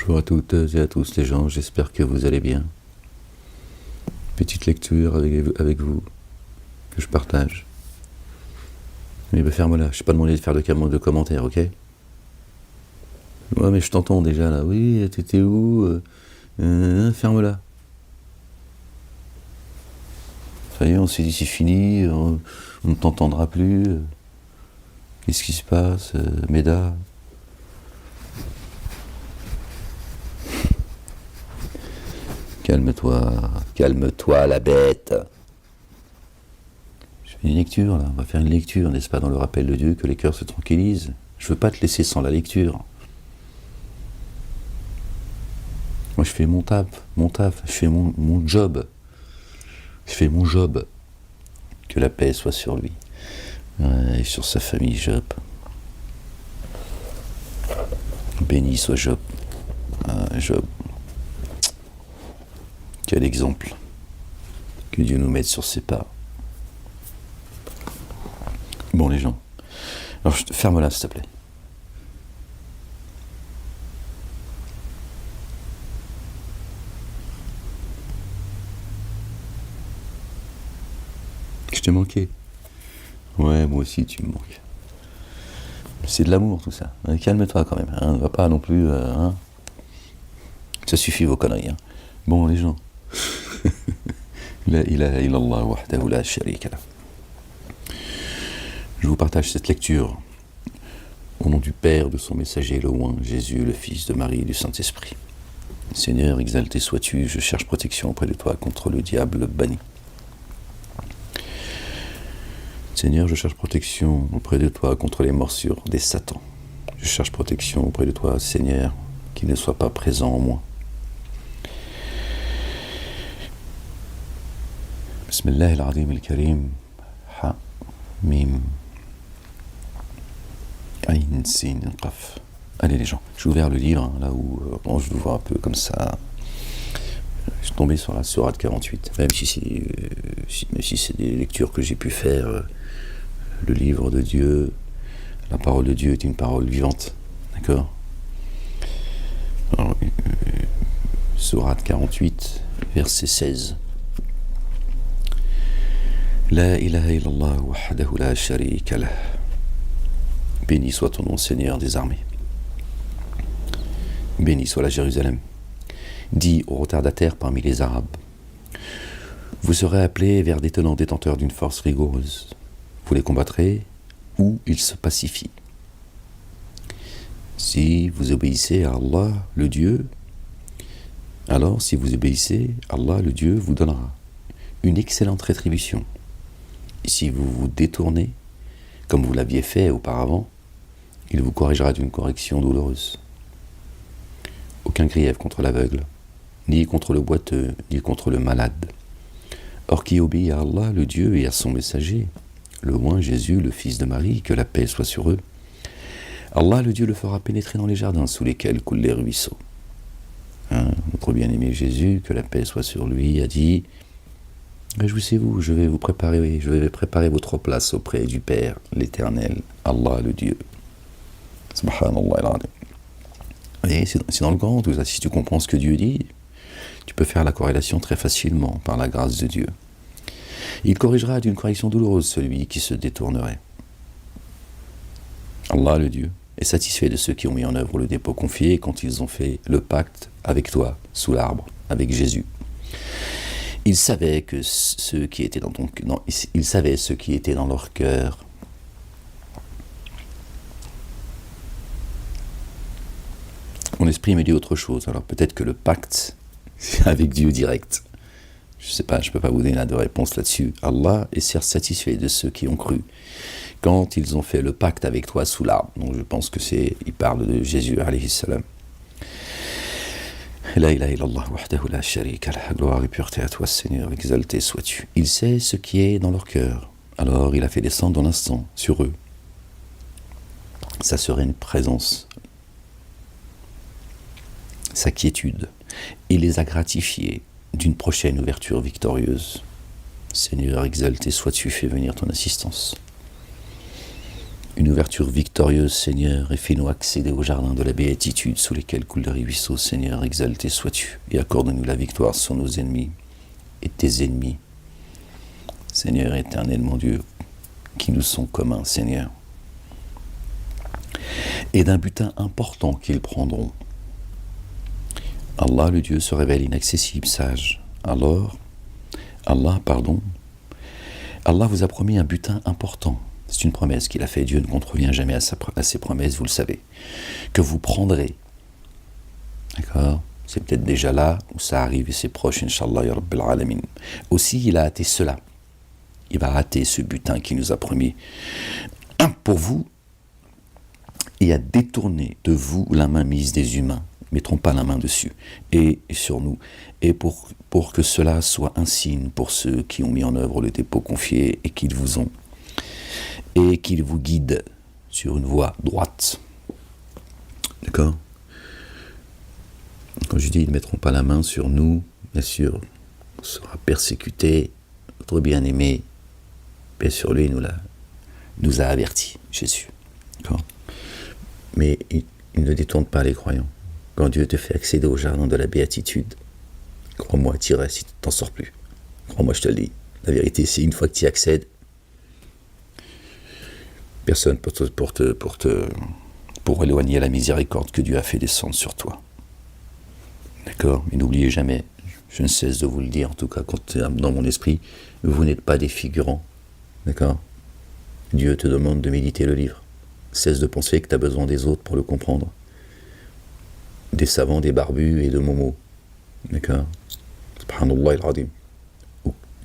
Bonjour à toutes et à tous les gens, j'espère que vous allez bien. Petite lecture avec vous, que je partage. Mais ferme-la, je t'ai pas demandé de faire de commentaires, ok? Ouais, mais je t'entends déjà là, oui, t'étais où? Ferme-la. Ça y est, on s'est dit c'est fini, on ne t'entendra plus. Qu'est-ce qui se passe, Méda? Calme-toi la bête. Je fais une lecture là, on va faire une lecture, n'est-ce pas, dans le rappel de Dieu, que les cœurs se tranquillisent. Je veux pas te laisser sans la lecture. Moi je fais mon taf, je fais mon job. Je fais mon job. Que la paix soit sur lui et sur sa famille Job. Béni soit Job. Job. Quel exemple. Que Dieu nous mette sur ses pas. Bon les gens. Alors ferme-la s'il te plaît. Je t'ai manqué. Ouais, moi aussi tu me manques. C'est de l'amour tout ça. Calme-toi quand même. Hein. Va pas non plus. Hein. Ça suffit vos conneries. Hein. Bon les gens. La ilaha illallah wahdahu la sharika lah. Je vous partage cette lecture au nom du Père, de son messager, le oint, Jésus, le Fils de Marie et du Saint-Esprit. Seigneur, exalté sois-tu, je cherche protection auprès de toi contre le diable banni. Seigneur, je cherche protection auprès de toi contre les morsures des Satans. Je cherche protection auprès de toi, Seigneur, qu'il ne soit pas présent en moi. Bismillah al-Azim al-Karim, Ha, Mim, Aïn, Sin, Qaf. Allez les gens, j'ai ouvert le livre, hein, là où je le vois un peu comme ça. Je suis tombé sur la Sourate 48, même si c'est des lectures que j'ai pu faire. Le livre de Dieu, la parole de Dieu est une parole vivante, d'accord? Sourate 48, verset 16. La ilaha illallah wahdahu la sharika lah. Béni soit ton nom, Seigneur des armées. Béni soit la Jérusalem. Dis aux retardataires parmi les Arabes, vous serez appelés vers des tenants détenteurs d'une force rigoureuse. Vous les combattrez ou ils se pacifient. Si vous obéissez à Allah, le Dieu, alors si vous obéissez, Allah, le Dieu, vous donnera une excellente rétribution. Et si vous vous détournez, comme vous l'aviez fait auparavant, il vous corrigera d'une correction douloureuse. Aucun grief contre l'aveugle, ni contre le boiteux, ni contre le malade. Or qui obéit à Allah, le Dieu, et à son messager, le oint Jésus, le Fils de Marie, que la paix soit sur eux, Allah, le Dieu, le fera pénétrer dans les jardins sous lesquels coulent les ruisseaux. Notre bien-aimé Jésus, que la paix soit sur lui, a dit « Réjouissez-vous, je vais préparer votre place auprès du Père, l'Éternel, Allah, le Dieu. » Subhanallah al-Azim. Et c'est dans le Coran tout ça. Si tu comprends ce que Dieu dit, tu peux faire la corrélation très facilement par la grâce de Dieu. Il corrigera d'une correction douloureuse celui qui se détournerait. Allah, le Dieu, est satisfait de ceux qui ont mis en œuvre le dépôt confié quand ils ont fait le pacte avec toi, sous l'arbre, avec Jésus. Il savait ce qui était dans leur cœur. Mon esprit me dit autre chose. Alors peut-être que le pacte, c'est avec Dieu direct. Je ne sais pas, je ne peux pas vous donner de réponse là-dessus. Allah est certes satisfait de ceux qui ont cru quand ils ont fait le pacte avec toi sous l'arbre. Donc je pense que il parle de Jésus, alayhi salam. La ilaha illallah wahdahu la sharika lah. Gloire et pureté à toi, Seigneur, exalté sois-tu. Il sait ce qui est dans leur cœur. Alors il a fait descendre dans l'instant sur eux sa sereine présence, sa quiétude, et les a gratifiés d'une prochaine ouverture victorieuse. Seigneur, exalté sois-tu, fais venir ton assistance. une ouverture victorieuse, Seigneur, et fais-nous accéder au jardin de la béatitude sous lesquels coulent les ruisseaux, Seigneur, exalté sois-tu, et accorde-nous la victoire sur nos ennemis et tes ennemis, Seigneur éternel, mon Dieu, qui nous sont communs, Seigneur, et d'un butin important qu'ils prendront. Allah, le Dieu, se révèle inaccessible, sage. Allah vous a promis un butin important. C'est une promesse qu'il a faite. Dieu ne contrevient jamais à ses promesses, vous le savez. Que vous prendrez. D'accord ? C'est peut-être déjà là où ça arrive et c'est proche, Inch'Allah, ya Rabbil Alamin. Aussi, il a hâté cela. Il va hâter ce butin qu'il nous a promis pour vous et à détourner de vous la main mise des humains. Mettront pas la main dessus et sur nous, et pour que cela soit un signe pour ceux qui ont mis en œuvre le dépôt confié et qu'ils vous ont, et qu'ils vous guident sur une voie droite. D'accord ? Quand je dis ils ne mettront pas la main sur nous, bien sûr, on sera persécuté, notre bien-aimé, bien sûr, lui nous a avertis, Jésus. D'accord ? Mais il ne détourne pas les croyants. Quand Dieu te fait accéder au jardin de la béatitude, crois-moi, tu iras si tu t'en sors plus. Crois-moi, je te le dis. La vérité, c'est une fois que tu y accèdes, personne pour éloigner la miséricorde que Dieu a fait descendre sur toi. D'accord ? Mais n'oubliez jamais, je ne cesse de vous le dire, en tout cas quand dans mon esprit, vous n'êtes pas des figurants. D'accord ? Dieu te demande de méditer le livre. Cesse de penser que tu as besoin des autres pour le comprendre. Des savants, des barbus et de momos. D'accord ? Subhanallah al-Azim.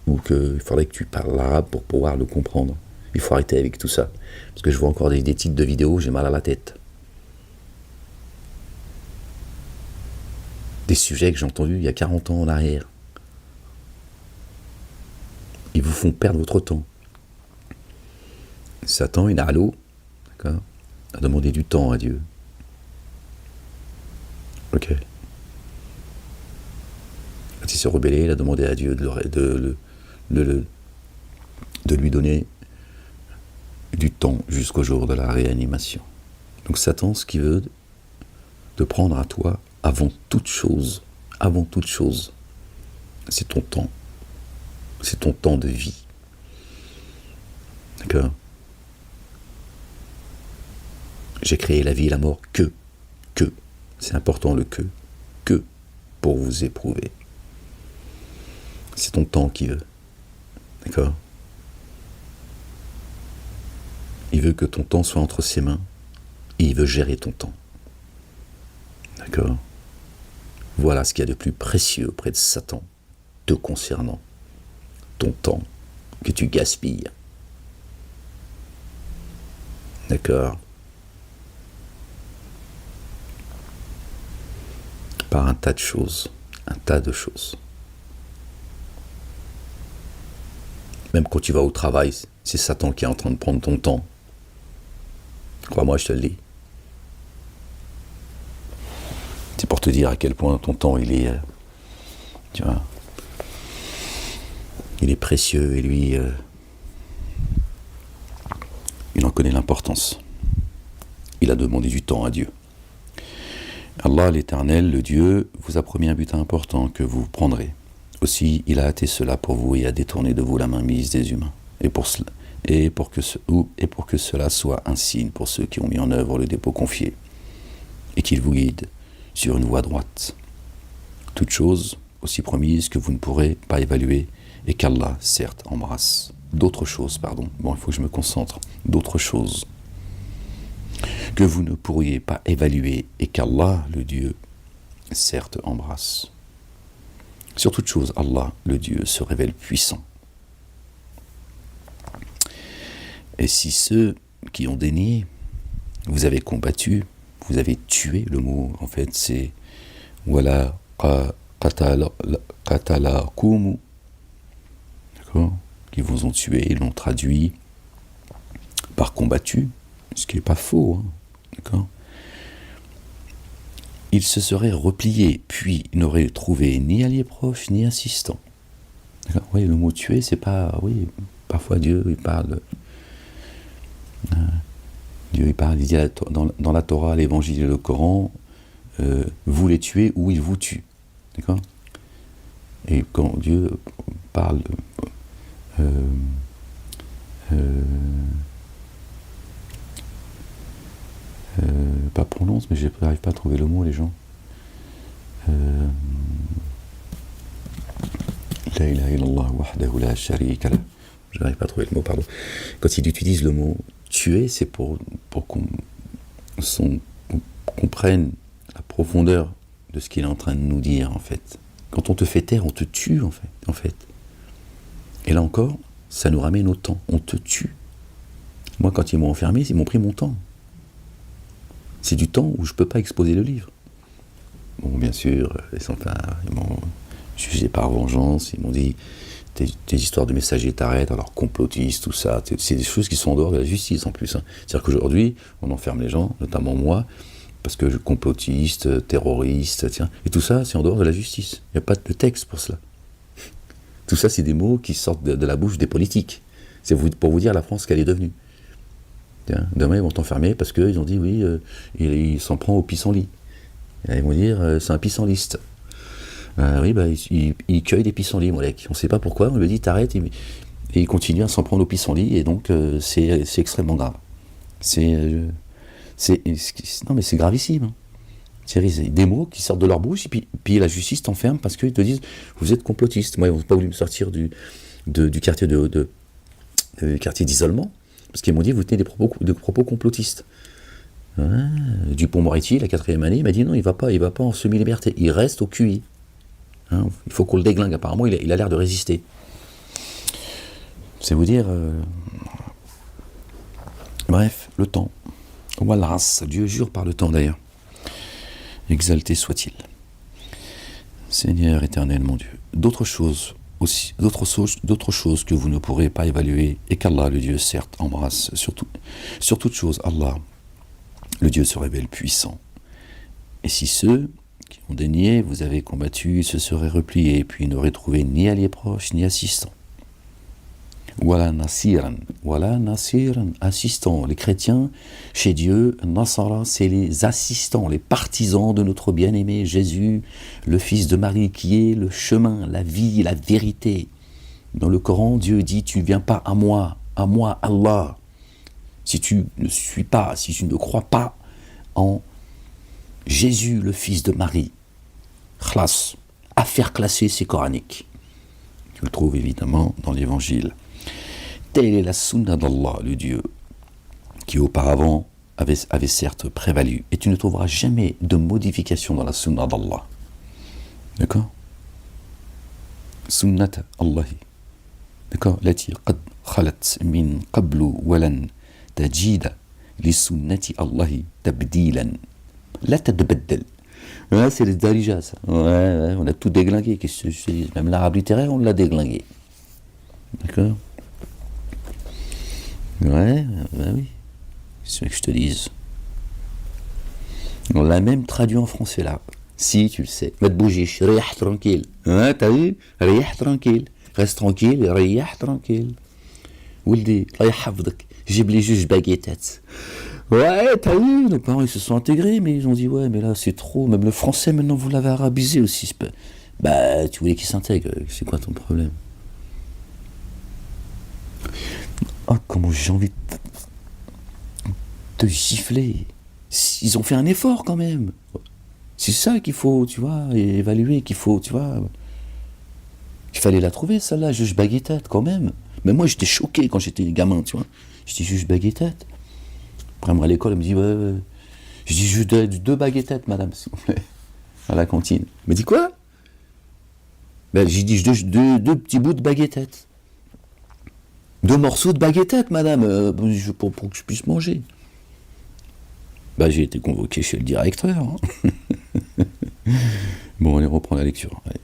Ou qu'il faudrait que tu parles l'arabe pour pouvoir le comprendre. Il faut arrêter avec tout ça. Parce que je vois encore des titres de vidéos, j'ai mal à la tête. Des sujets que j'ai entendus il y a 40 ans en arrière. Ils vous font perdre votre temps. Satan, il a l'eau, d'accord, a demandé du temps à Dieu. Ok. Quand il s'est rebellé, il a demandé à Dieu de lui donner du temps jusqu'au jour de la réanimation. Donc Satan, ce qu'il veut te prendre à toi, avant toute chose, c'est ton temps. C'est ton temps de vie. D'accord ? J'ai créé la vie et la mort que, c'est important le que pour vous éprouver. C'est ton temps qu'il veut. D'accord ? Il veut que ton temps soit entre ses mains et il veut gérer ton temps. D'accord ? Voilà ce qu'il y a de plus précieux auprès de Satan te concernant. Ton temps que tu gaspilles. D'accord ? Par un tas de choses. Même quand tu vas au travail, c'est Satan qui est en train de prendre ton temps. Crois-moi, je te le dis. C'est pour te dire à quel point ton temps, il est... tu vois, il est précieux et lui, il en connaît l'importance. Il a demandé du temps à Dieu. Allah, l'Éternel, le Dieu, vous a promis un butin important que vous prendrez. Aussi, il a hâté cela pour vous et a détourné de vous la mainmise des humains. Et pour que cela soit un signe pour ceux qui ont mis en œuvre le dépôt confié, et qu'il vous guide sur une voie droite. Toute chose aussi promise que vous ne pourrez pas évaluer, et qu'Allah, certes, embrasse. D'autres choses, il faut que je me concentre. D'autres choses que vous ne pourriez pas évaluer, et qu'Allah, le Dieu, certes, embrasse. Sur toute chose, Allah, le Dieu, se révèle puissant. Et si ceux qui ont dénié, vous avez combattu, vous avez tué, le mot, en fait, c'est wala qatalakum, d'accord, qui vous ont tué, ils l'ont traduit par combattu, ce qui n'est pas faux, hein, d'accord. Ils se seraient repliés, puis n'auraient trouvé ni alliés proches, ni assistants. D'accord. Oui, le mot tuer, c'est pas... Oui, parfois Dieu, il parle... Dieu il parle, il dit dans la Torah, l'Évangile et le Coran, vous les tuez ou ils vous tuent. D'accord? Et quand Dieu parle pas prononce, mais je n'arrive pas à trouver le mot, les gens. La ilaha illallah wahdahu la sharika lah. Je n'arrive pas à trouver le mot, pardon. Quand il utilise le mot tuer, c'est pour qu'on comprenne la profondeur de ce qu'il est en train de nous dire, en fait. Quand on te fait taire, on te tue, en fait. Et là encore, ça nous ramène au temps. On te tue. Moi, quand ils m'ont enfermé, ils m'ont pris mon temps. C'est du temps où je ne peux pas exposer le livre. Bon, bien sûr, ils m'ont jugé par vengeance, ils m'ont dit tes histoires de messagers t'arrêtent, alors complotistes, tout ça, c'est des choses qui sont en dehors de la justice en plus. Hein. C'est-à-dire qu'aujourd'hui, on enferme les gens, notamment moi, parce que je complotiste, terroriste, tiens, et tout ça, c'est en dehors de la justice. Il n'y a pas de texte pour cela. Tout ça, c'est des mots qui sortent de la bouche des politiques. C'est pour vous dire la France qu'elle est devenue. Tiens, demain, ils vont t'enfermer parce qu'ils ont dit, oui, il s'en prend au pissenlit. Et là, ils vont dire, c'est un pissenliste. Oui, il cueille des pissenlits, Molek. On ne sait pas pourquoi, on lui dit, t'arrêtes, et il continue à s'en prendre au pissenlit, et donc c'est extrêmement grave. Non, mais c'est gravissime. Hein. C'est des mots qui sortent de leur bouche, et puis la justice t'enferme parce qu'ils te disent, vous êtes complotiste. Moi, ils n'ont pas voulu me sortir du quartier quartier d'isolement, parce qu'ils m'ont dit, vous tenez des propos complotistes. Dupond-Moretti, la 4e année, il m'a dit, non, il va pas en semi-liberté, il reste au QI. Hein, il faut qu'on le déglingue, apparemment, il a l'air de résister. C'est vous dire... Bref, le temps. Wal'as, Dieu jure par le temps d'ailleurs. Exalté soit-il. Seigneur éternel, mon Dieu. D'autres choses que vous ne pourrez pas évaluer, et qu'Allah, le Dieu, certes, embrasse sur toute chose. Allah, le Dieu se révèle puissant. Et si ceux qui ont dénié, vous avez combattu, ils se seraient repliés, puis ils n'auraient trouvé ni alliés proches, ni assistants. Wala nasiran, assistants. Les chrétiens, chez Dieu, Nasara, c'est les assistants, les partisans de notre bien-aimé Jésus, le Fils de Marie, qui est le chemin, la vie, la vérité. Dans le Coran, Dieu dit, tu ne viens pas à moi, Allah. Si tu ne crois pas en Jésus, le Fils de Marie, khlas, affaire classée, c'est coranique. Tu le trouves évidemment dans l'Évangile. Telle est la sunna d'Allah, le Dieu, qui auparavant avait certes prévalu. Et tu ne trouveras jamais de modification dans la sunna d'Allah. D'accord? Sunnat Allahi. D'accord? Lati qad khalat min qablu walan tajida li sunnati Allahi tabdilan. La tadbaddal. Ouais, c'est les Darija, ça. Ouais, on a tout déglingué. Qu'est-ce que je te dis? Même l'arabe littéraire, on l'a déglingué. D'accord? Ouais, oui. C'est ce que je te dise. On l'a même traduit en français, là. Si, tu le sais. Ma tbougiche, riyah tranquille. Hein, t'as vu? Riyah tranquille. Reste tranquille, riyah tranquille. Wildi, Allah yahafdak. Jib les juges baguettes. Ouais, t'as vu? Nos parents, ils se sont intégrés, mais ils ont dit, ouais, mais là, c'est trop. Même le français, maintenant, vous l'avez arabisé aussi. Bah, tu voulais qu'ils s'intègrent. C'est quoi ton problème? Oh, comment j'ai envie de te gifler. Ils ont fait un effort, quand même. C'est ça qu'il faut, tu vois, évaluer, qu'il faut, tu vois. Il fallait la trouver, celle-là, juge baguettette, quand même. Mais moi, j'étais choqué quand j'étais gamin, tu vois. J'étais juge baguettette. Après, moi, à l'école, elle me dit, ouais. Je dis, juste 2 baguettettes, madame, s'il vous plaît. À la cantine. Elle me dit, quoi? Ben, j'ai dit, deux petits bouts de baguettettes. 2 morceaux de baguettette, madame, pour que je puisse manger. Bah, j'ai été convoqué chez le directeur. Hein. Bon, allez, reprend la lecture. Allez.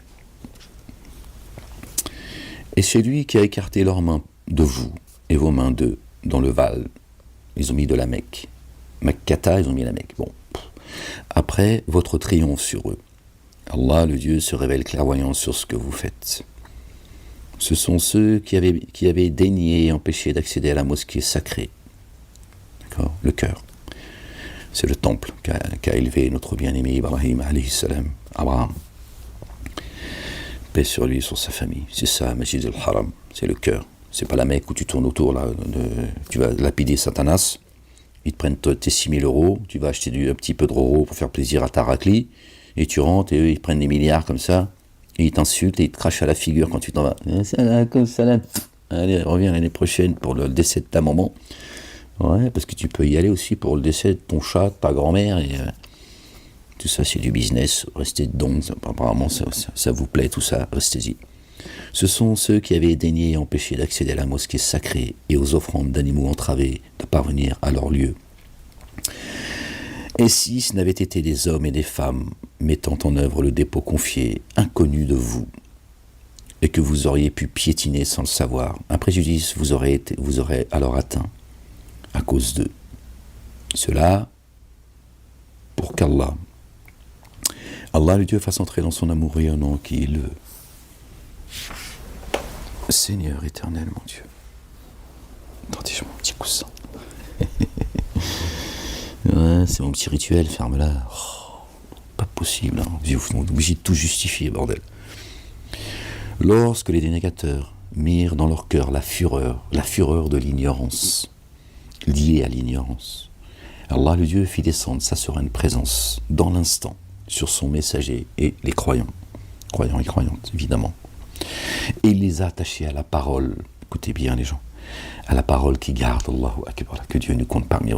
Et c'est lui qui a écarté leurs mains de vous et vos mains d'eux dans le Val. Ils ont mis de la Mecque. Makkata, ils ont mis la Mecque. Bon. Après votre triomphe sur eux, Allah, le Dieu, se révèle clairvoyant sur ce que vous faites. Ce sont ceux qui avaient dénié et empêché d'accéder à la mosquée sacrée. D'accord? le cœur. C'est le temple qu'a élevé notre bien-aimé Ibrahim alayhi salam, Abraham. Paix sur lui, sur sa famille. C'est ça, Masjid al-Haram, c'est le cœur. C'est pas la Mecque où tu tournes autour, là, tu vas lapider Satanas, ils te prennent tes 6 000 euros, tu vas acheter un petit peu de roro pour faire plaisir à ta raclie, et tu rentres, et eux, ils prennent des milliards comme ça, et ils t'insultent, et ils te crachent à la figure quand tu t'en vas. Salam. Allez, reviens l'année prochaine pour le décès de ta maman. Ouais, parce que tu peux y aller aussi pour le décès de ton chat, de ta grand-mère, et tout ça, c'est du business. Restez dedans, apparemment, ça vous plaît, tout ça, restez-y. Ce sont ceux qui avaient daigné et empêché d'accéder à la mosquée sacrée et aux offrandes d'animaux entravés de parvenir à leur lieu. Et si ce n'avaient été des hommes et des femmes mettant en œuvre le dépôt confié, inconnus de vous, et que vous auriez pu piétiner sans le savoir, un préjudice vous aurait alors atteint à cause d'eux. Cela pour qu'Allah, le Dieu, fasse entrer dans son amour rayonnant qui est le Seigneur éternel, mon Dieu. Attendez, j'ai mon petit coussin. Ouais, c'est mon petit rituel, ferme-la. Oh, pas possible, hein. Vous êtes obligé de tout justifier, bordel. Lorsque les dénégateurs mirent dans leur cœur la fureur de l'ignorance, liée à l'ignorance, Allah le Dieu fit descendre sa sereine présence dans l'instant sur son messager et les croyants et croyantes évidemment, et il les a attachés à la parole, écoutez bien les gens, à la parole qui garde, Allahu Akbar, que Dieu nous compte parmi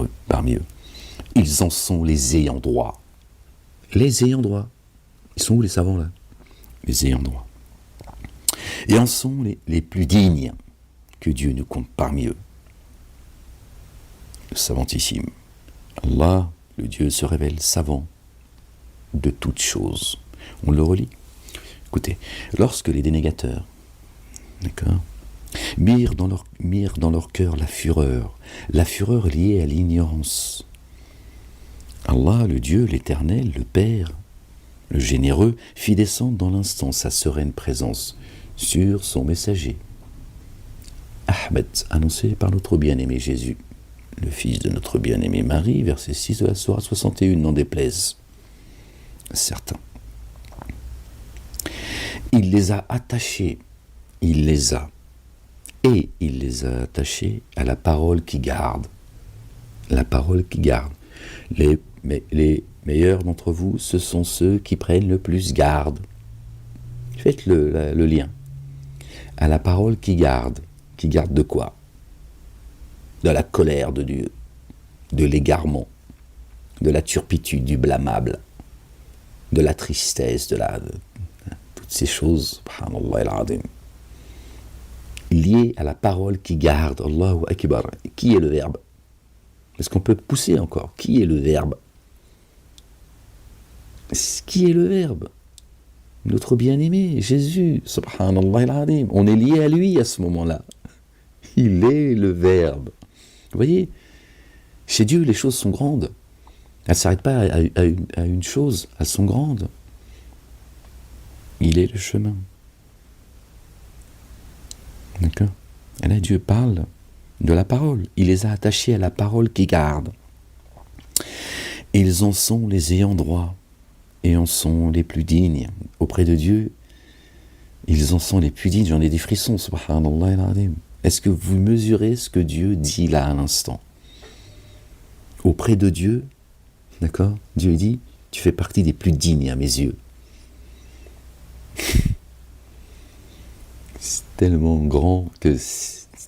eux. Ils en sont les ayants droit. Les ayants droit. Ils sont où les savants là? Les ayants droit. Et en sont les plus dignes que Dieu nous compte parmi eux. Le savantissime. Allah, le Dieu, se révèle savant de toutes choses. On le relit. Écoutez, lorsque les dénégateurs, d'accord, mirent dans leur cœur la fureur liée à l'ignorance, Allah, le Dieu, l'Éternel, le Père, le Généreux, fit descendre dans l'instant sa sereine présence sur son messager, Ahmed, annoncé par notre bien-aimé Jésus, le fils de notre bien-aimée Marie, verset 6 de la sourate 61, n'en déplaise certains. Il les a attachés, il les a attachés à la parole qui garde. La parole qui garde. Les meilleurs d'entre vous, ce sont ceux qui prennent le plus garde. Faites le lien. À la parole qui garde. Qui garde de quoi? De la colère de Dieu, de l'égarement, de la turpitude, du blâmable, de la tristesse, de toutes ces choses, subhanallah al-azim, liées à la parole qui garde, Allahu Akbar. Qui est le verbe? Parce qu'on peut pousser encore. Qui est le verbe? Qui est le verbe? Notre bien-aimé, Jésus, subhanallah al-azim. On est lié à lui à ce moment-là. Il est le verbe. Vous voyez, chez Dieu, les choses sont grandes. Elles ne s'arrêtent pas à une chose, elles sont grandes. Il est le chemin. D'accord? Et là, Dieu parle de la parole. Il les a attachés à la parole qui garde. Ils en sont les ayants droit et en sont les plus dignes. Auprès de Dieu, ils en sont les plus dignes. J'en ai des frissons, subhanallah al-azim. Est-ce que vous mesurez ce que Dieu dit là à l'instant? Auprès de Dieu, d'accord? Dieu dit, tu fais partie des plus dignes à mes yeux. C'est tellement grand que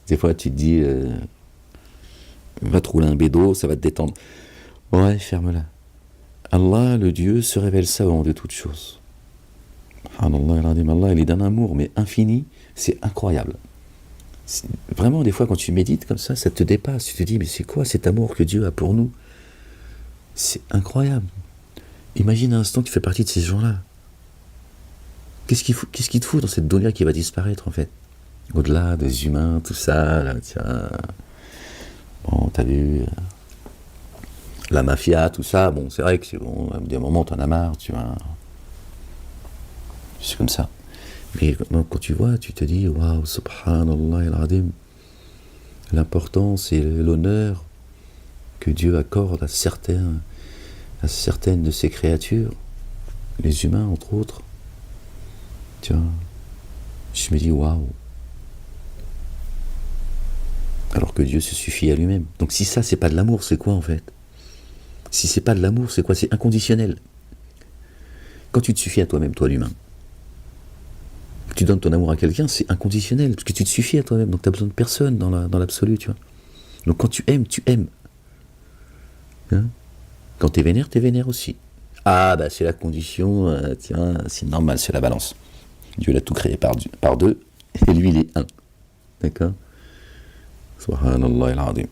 des fois tu te dis, va te rouler un bédo, ça va te détendre. Ouais, ferme-la. Allah, le Dieu, se révèle savant de toutes choses. Allah, il est d'un amour, mais infini, c'est incroyable. Vraiment, des fois, quand tu médites comme ça te dépasse. Tu te dis, mais c'est quoi cet amour que Dieu a pour nous? C'est incroyable. Imagine un instant que tu fais partie de ces gens-là. Qu'est-ce qui te fout dans cette dunya qui va disparaître, en fait? Au-delà des humains, tout ça, là, tiens. Bon, t'as vu la mafia, tout ça. Bon, c'est vrai que c'est bon, à des moments, t'en as marre, tu vois. C'est comme ça. Mais quand tu vois, tu te dis, waouh, subhanallah al-azim, l'importance et l'honneur que Dieu accorde à certaines de ses créatures, les humains entre autres, tu vois, je me dis waouh. Alors que Dieu se suffit à lui-même. Donc si ça c'est pas de l'amour, c'est quoi en fait? Si c'est pas de l'amour, c'est quoi? C'est inconditionnel. Quand tu te suffis à toi-même, toi l'humain, tu donnes ton amour à quelqu'un, c'est inconditionnel, parce que tu te suffis à toi-même, donc tu n'as besoin de personne dans l'absolu, tu vois. Donc quand tu aimes, tu aimes. Hein, quand tu es vénère aussi. Ah bah c'est la condition, tiens, c'est normal, c'est la balance. Dieu l'a tout créé par deux, et lui il est un. D'accord? Subhanallah al-azim.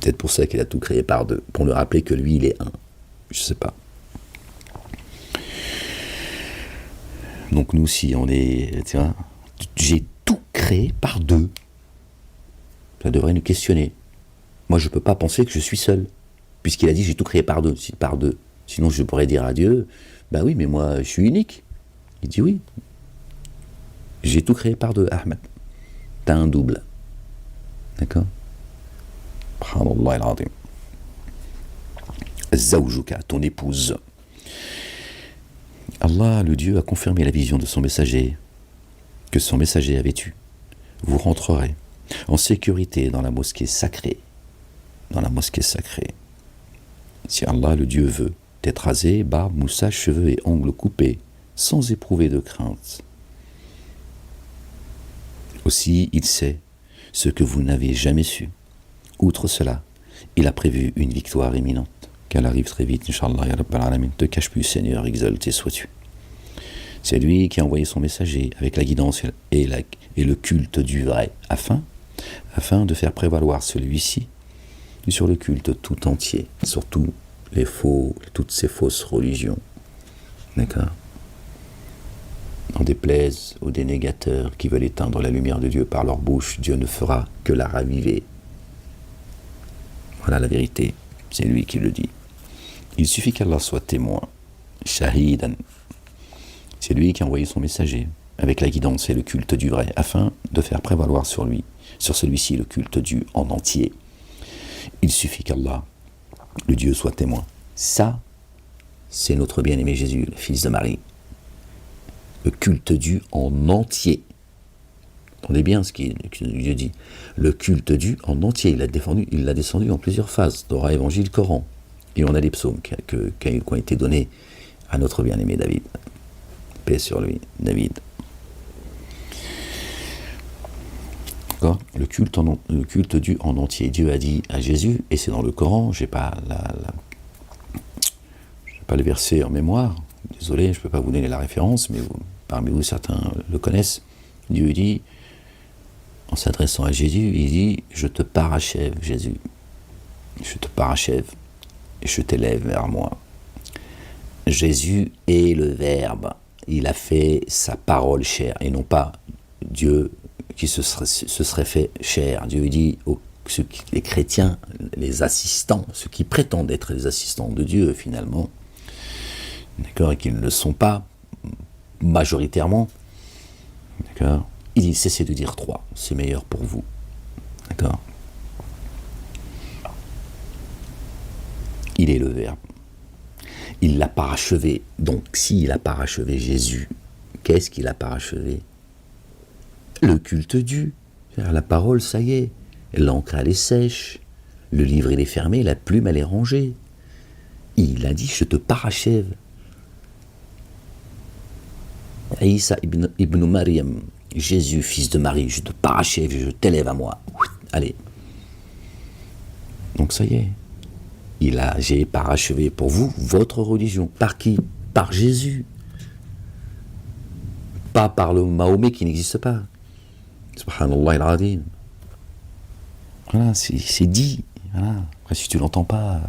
Peut-être pour ça qu'il a tout créé par deux, pour nous rappeler que lui il est un. Je sais pas. Donc nous, si on est, tu vois, j'ai tout créé par deux, ça devrait nous questionner. Moi, je ne peux pas penser que je suis seul, puisqu'il a dit j'ai tout créé par deux. Par deux. Sinon, je pourrais dire à Dieu, bah oui, mais moi, je suis unique. Il dit oui. J'ai tout créé par deux, Ahmed. T'as un double. D'accord? Subhanallah al-azim. Zawjuka, ton épouse. Allah, le Dieu, a confirmé la vision de son messager, que son messager avait eue. Vous rentrerez en sécurité dans la mosquée sacrée. Dans la mosquée sacrée. Si Allah, le Dieu, veut, tête rasée, barbe, moustache, cheveux et ongles coupés, sans éprouver de crainte. Aussi, il sait ce que vous n'avez jamais su. Outre cela, il a prévu une victoire imminente. Qu'elle arrive très vite, Inch'Allah, ya Rabbal Alamin. Ne te cache plus, Seigneur, exalté sois-tu. C'est lui qui a envoyé son messager avec la guidance et le culte du vrai, afin de faire prévaloir celui-ci sur le culte tout entier, surtout toutes ces fausses religions. D'accord? En déplaise aux dénégateurs qui veulent éteindre la lumière de Dieu par leur bouche, Dieu ne fera que la raviver. Voilà la vérité, c'est lui qui le dit. Il suffit qu'Allah soit témoin, shahidan. C'est lui qui a envoyé son messager, avec la guidance et le culte du vrai, afin de faire prévaloir sur celui-ci le culte du en entier. Il suffit qu'Allah, le Dieu, soit témoin. Ça, c'est notre bien-aimé Jésus, le fils de Marie. Le culte dû en entier. Entendez bien ce que Dieu dit. Le culte dû en entier. Il l'a descendu en plusieurs phases. Torah, Évangile, Coran. Et on a les psaumes qui ont été donnés à notre bien-aimé David. Paix sur lui, David. D'accord? Le culte dû en entier. Dieu a dit à Jésus, et c'est dans le Coran, je n'ai pas le verset en mémoire, désolé, je ne peux pas vous donner la référence, mais parmi vous, certains le connaissent. Dieu dit, en s'adressant à Jésus, il dit, je te parachève, Jésus. Je te parachève et je t'élève vers moi. Jésus est le Verbe. Il a fait sa parole chair, et non pas Dieu qui se serait fait chair. Dieu dit les chrétiens, les assistants, ceux qui prétendent être les assistants de Dieu finalement, d'accord, et qui ne le sont pas majoritairement, d'accord, il dit cessez de dire 3, c'est meilleur pour vous, d'accord. Il est le Verbe. Il l'a parachevé. Donc, s'il a parachevé Jésus, qu'est-ce qu'il a parachevé? Le culte dû. La parole, ça y est. L'encre, elle est sèche. Le livre, il est fermé. La plume, elle est rangée. Il a dit, je te parachève. Isa ibn Maryam, Jésus, fils de Marie, je te parachève, je t'élève à moi. Allez. Donc, ça y est. J'ai parachevé pour vous votre religion. Par qui? Par Jésus. Pas par le Mahomet qui n'existe pas. Subhanallah al-azim. Voilà, c'est dit. Voilà. Après, si tu l'entends pas,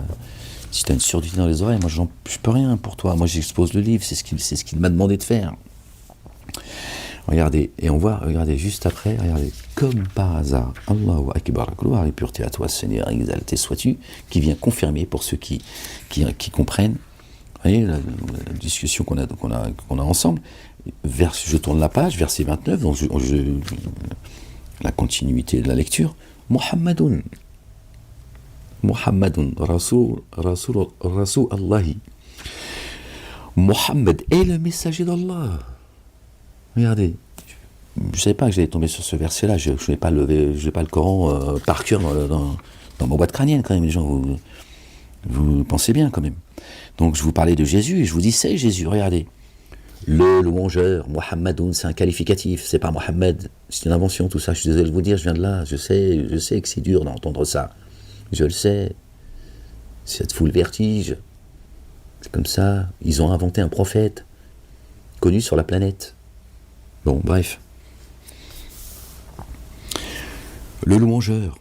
si tu as une surdité dans les oreilles, moi je peux rien pour toi. Moi j'expose le livre, c'est ce qu'il m'a demandé de faire. Regardez, et on voit, regardez, juste après, regardez, comme par hasard, Allahu Akbar, gloire et pureté à toi, Seigneur, exalté sois-tu, qui vient confirmer pour ceux qui comprennent, vous voyez, la discussion qu'on a ensemble, je tourne la page, verset 29, donc la continuité de la lecture, Muhammadun, Muhammadun Rasul Allahi. Mohammed est le messager d'Allah. Regardez, je ne savais pas que j'allais tomber sur ce verset-là. Je n'ai pas le Coran par cœur dans ma boîte crânienne quand même. Les gens, vous pensez bien quand même. Donc je vous parlais de Jésus et je vous dis c'est Jésus. Regardez, le louangeur, Muhammadoun, c'est un qualificatif. C'est pas Mohammed. C'est une invention tout ça. Je suis désolé de vous dire, je viens de là. Je sais que c'est dur d'entendre ça. Je le sais. Ça te fout le vertige. C'est comme ça. Ils ont inventé un prophète connu sur la planète. Bon, bref. Le louangeur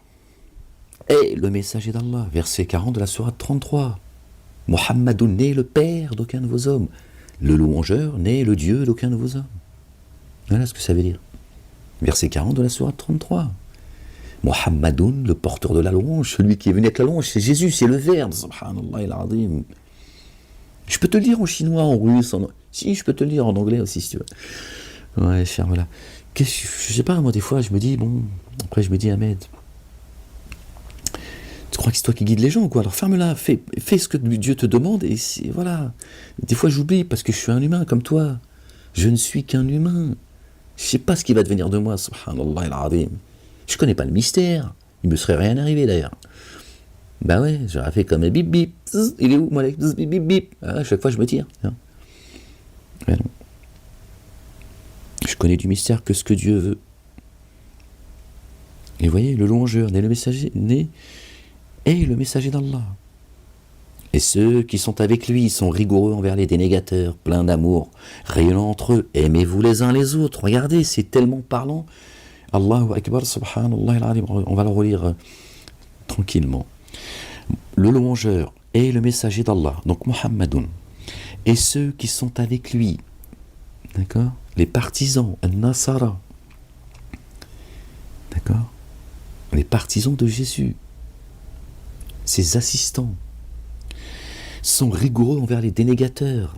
est le messager d'Allah. Verset 40 de la sourate 33. Muhammadoun n'est le père d'aucun de vos hommes. Le louangeur n'est le Dieu d'aucun de vos hommes. Voilà ce que ça veut dire. Verset 40 de la sourate 33. Muhammadoun, le porteur de la louange, celui qui est venu avec la louange, c'est Jésus, c'est le Verbe. Subhanallah al-Azim. Je peux te le dire en chinois, en russe, si, je peux te le dire en anglais aussi, si tu veux. Ouais, cher, voilà. Je sais pas, moi, des fois, je me dis, bon, après, je me dis, Ahmed, tu crois que c'est toi qui guides les gens, quoi? Alors ferme-la, fais ce que Dieu te demande, et voilà. Des fois, j'oublie, parce que je suis un humain, comme toi. Je ne suis qu'un humain. Je sais pas ce qui va devenir de moi, subhanallah al-Azim. Je connais pas le mystère. Il me serait rien arrivé, d'ailleurs. Bah ouais, j'aurais fait comme un bip bip. Il est où, moi, bip bip bip. À chaque fois, je me tire. Mais non. Je connais du mystère que ce que Dieu veut. Et vous voyez, le louangeur est le messager d'Allah. Et ceux qui sont avec lui sont rigoureux envers les dénégateurs, pleins d'amour, rayonnant entre eux. Aimez-vous les uns les autres. Regardez, c'est tellement parlant. Allahu Akbar, subhanallah al-Azim. On va le relire tranquillement. Le louangeur est le messager d'Allah, donc Muhammadoun. Et ceux qui sont avec lui, d'accord, les partisans, al-Nasara, d'accord, les partisans de Jésus, ses assistants, sont rigoureux envers les dénégateurs,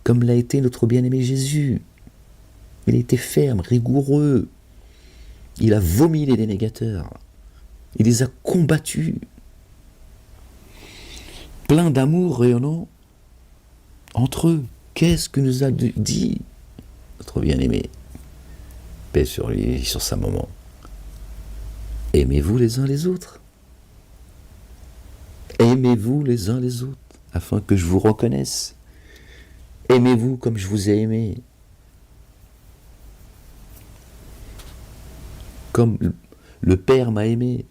comme l'a été notre bien-aimé Jésus. Il a été ferme, rigoureux. Il a vomi les dénégateurs. Il les a combattus. Plein d'amour rayonnant entre eux. Qu'est-ce que nous a dit notre bien-aimé? Paix sur lui, sur sa maman. Aimez-vous les uns les autres. Aimez-vous les uns les autres, afin que je vous reconnaisse. Aimez-vous comme je vous ai aimé. Comme le Père m'a aimé.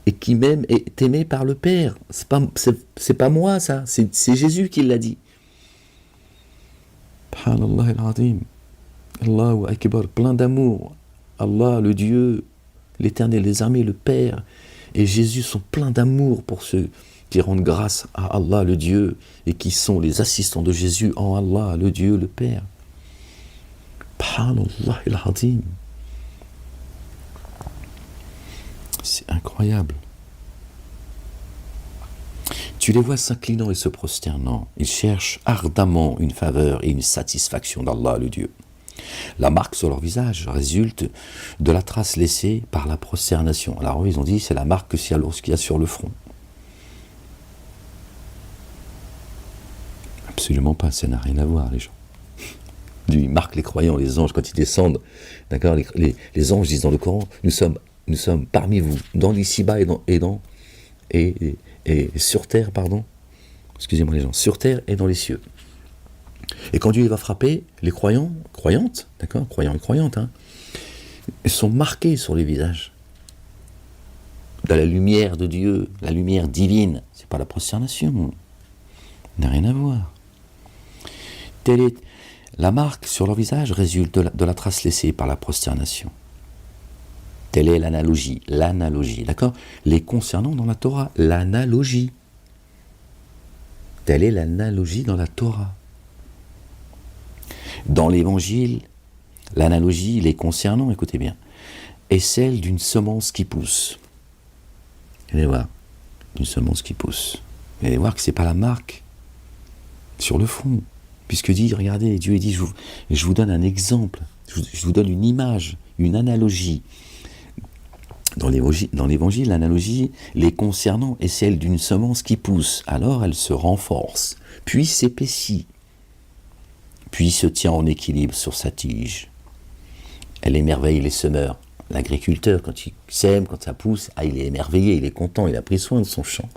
Et qui même est aimé par le Père. C'est pas moi, ça. C'est Jésus qui l'a dit. Subhanallah al-Azim. Allahu Akbar. Plein d'amour. Allah, le Dieu, l'Éternel des armées, le Père. Et Jésus sont pleins d'amour pour ceux qui rendent grâce à Allah, le Dieu, et qui sont les assistants de Jésus en Allah, le Dieu, le Père. Subhanallah al-Azim. C'est incroyable. Tu les vois s'inclinant et se prosternant. Ils cherchent ardemment une faveur et une satisfaction d'Allah, le Dieu. La marque sur leur visage résulte de la trace laissée par la prosternation. Alors ils ont dit c'est la marque qu'il y a sur le front. Absolument pas, ça n'a rien à voir, les gens. Lui, il marque les croyants, les anges, quand ils descendent. D'accord, les anges disent dans le Coran, nous sommes parmi vous, dans l'ici-bas et sur terre, pardon. Excusez-moi les gens, sur terre et dans les cieux. Et quand Dieu va frapper, les croyants, croyantes, d'accord, croyants et croyantes, ils sont marqués sur les visages. De la lumière de Dieu, la lumière divine, c'est pas la prosternation. Ça n'a rien à voir. Telle est la marque sur leur visage résulte de la trace laissée par la prosternation. Telle est l'analogie, d'accord? Les concernant dans la Torah, l'analogie. Telle est l'analogie dans la Torah. Dans l'Évangile, l'analogie les concernant, écoutez bien, est celle d'une semence qui pousse. Vous allez voir, une semence qui pousse. Vous allez voir que ce n'est pas la marque sur le front. Puisque dit, regardez, Dieu dit, je vous donne un exemple, je vous donne une image, une analogie. Dans l'évangile, l'analogie les concernant est celle d'une semence qui pousse, alors elle se renforce, puis s'épaissit, puis se tient en équilibre sur sa tige. Elle émerveille les semeurs. L'agriculteur, quand il sème, quand ça pousse, il est émerveillé, il est content, il a pris soin de son champ.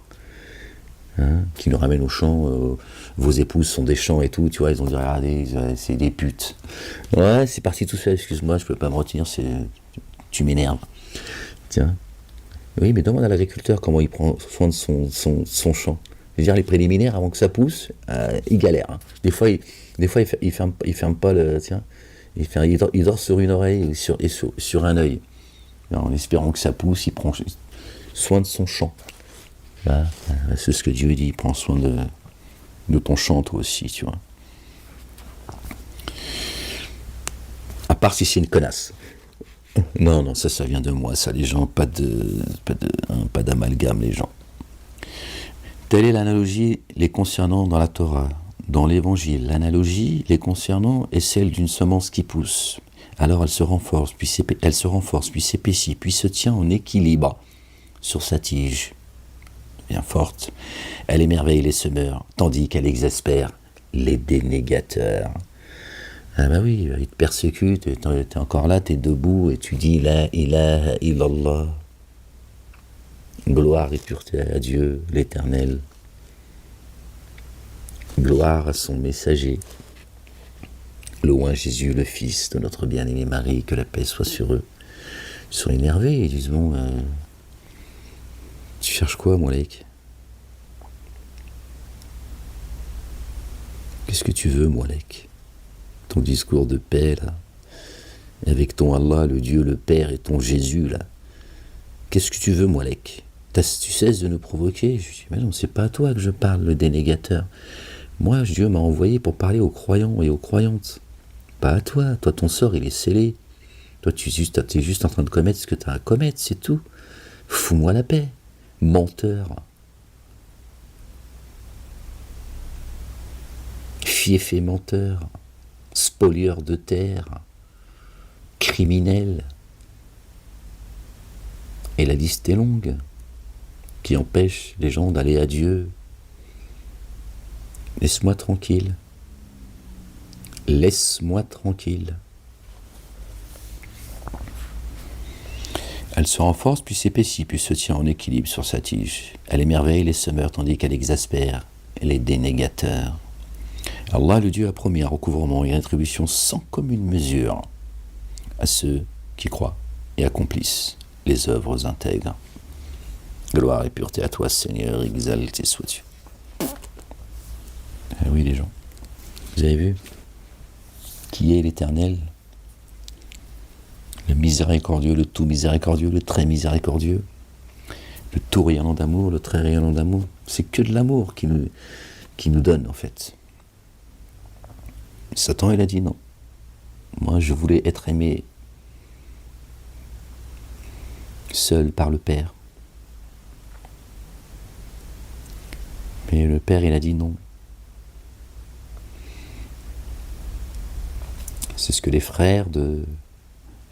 Qui nous ramène au champ, vos épouses sont des champs et tout, tu vois, ils ont dit, regardez, c'est des putes. Ouais, c'est parti tout seul, excuse-moi, je peux pas me retenir, tu m'énerves. Tiens. Oui, mais demande à l'agriculteur comment il prend soin de son champ. Je veux dire, les préliminaires, avant que ça pousse, il galère. Hein. Des fois, il ferme pas le... Tiens, il dort sur une oreille et sur un œil. En espérant que ça pousse, il prend soin de son champ. Là, c'est ce que Dieu dit, prends soin de ton champ toi aussi, tu vois. À part si c'est une connasse. Non, ça vient de moi, ça, les gens, pas d'amalgame, les gens. Telle est l'analogie les concernant dans la Torah. Dans l'Évangile, l'analogie les concernant est celle d'une semence qui pousse. Alors elle se renforce, puis s'épaissit, puis se tient en équilibre sur sa tige. Bien forte, elle émerveille les semeurs, tandis qu'elle exaspère les dénégateurs. Ah bah oui, ils te persécutent, t'es encore là, t'es debout, et tu dis La ilaha illallah. Gloire et pureté à Dieu, l'Éternel. Gloire à son messager. Louant Jésus, le Fils de notre bien-aimée Marie, que la paix soit sur eux. Ils sont énervés, ils disent, bon, tu cherches quoi, Moulek? Qu'est-ce que tu veux, Moulek? Ton discours de paix, là, avec ton Allah, le Dieu, le Père, et ton Jésus, là. Qu'est-ce que tu veux, Moulek? Tu cesses de nous provoquer? Je dis, mais non, c'est pas à toi que je parle, le dénégateur. Moi, Dieu m'a envoyé pour parler aux croyants et aux croyantes. Pas à toi. Toi, ton sort, il est scellé. Toi, tu es juste en train de commettre ce que tu as à commettre, c'est tout. Fous-moi la paix. Menteur. Fief et menteur. Spolieur de terre. Criminel. Et la liste est longue, qui empêche les gens d'aller à Dieu. Laisse-moi tranquille. Laisse-moi tranquille. Elle se renforce, puis s'épaissit, puis se tient en équilibre sur sa tige. Elle émerveille les semeurs, tandis qu'elle exaspère les dénégateurs. Allah, le Dieu, a promis un recouvrement et une rétribution sans commune mesure à ceux qui croient et accomplissent les œuvres intègres. Gloire et pureté à toi, Seigneur, exalté sois-tu. Ah oui, les gens, vous avez vu qui est l'Éternel, le miséricordieux, le tout miséricordieux, le très miséricordieux, le tout rayonnant d'amour, le très rayonnant d'amour. C'est que de l'amour qui nous donne, en fait. Satan, il a dit non. Moi, je voulais être aimé seul par le Père. Mais le Père, il a dit non. C'est ce que les frères de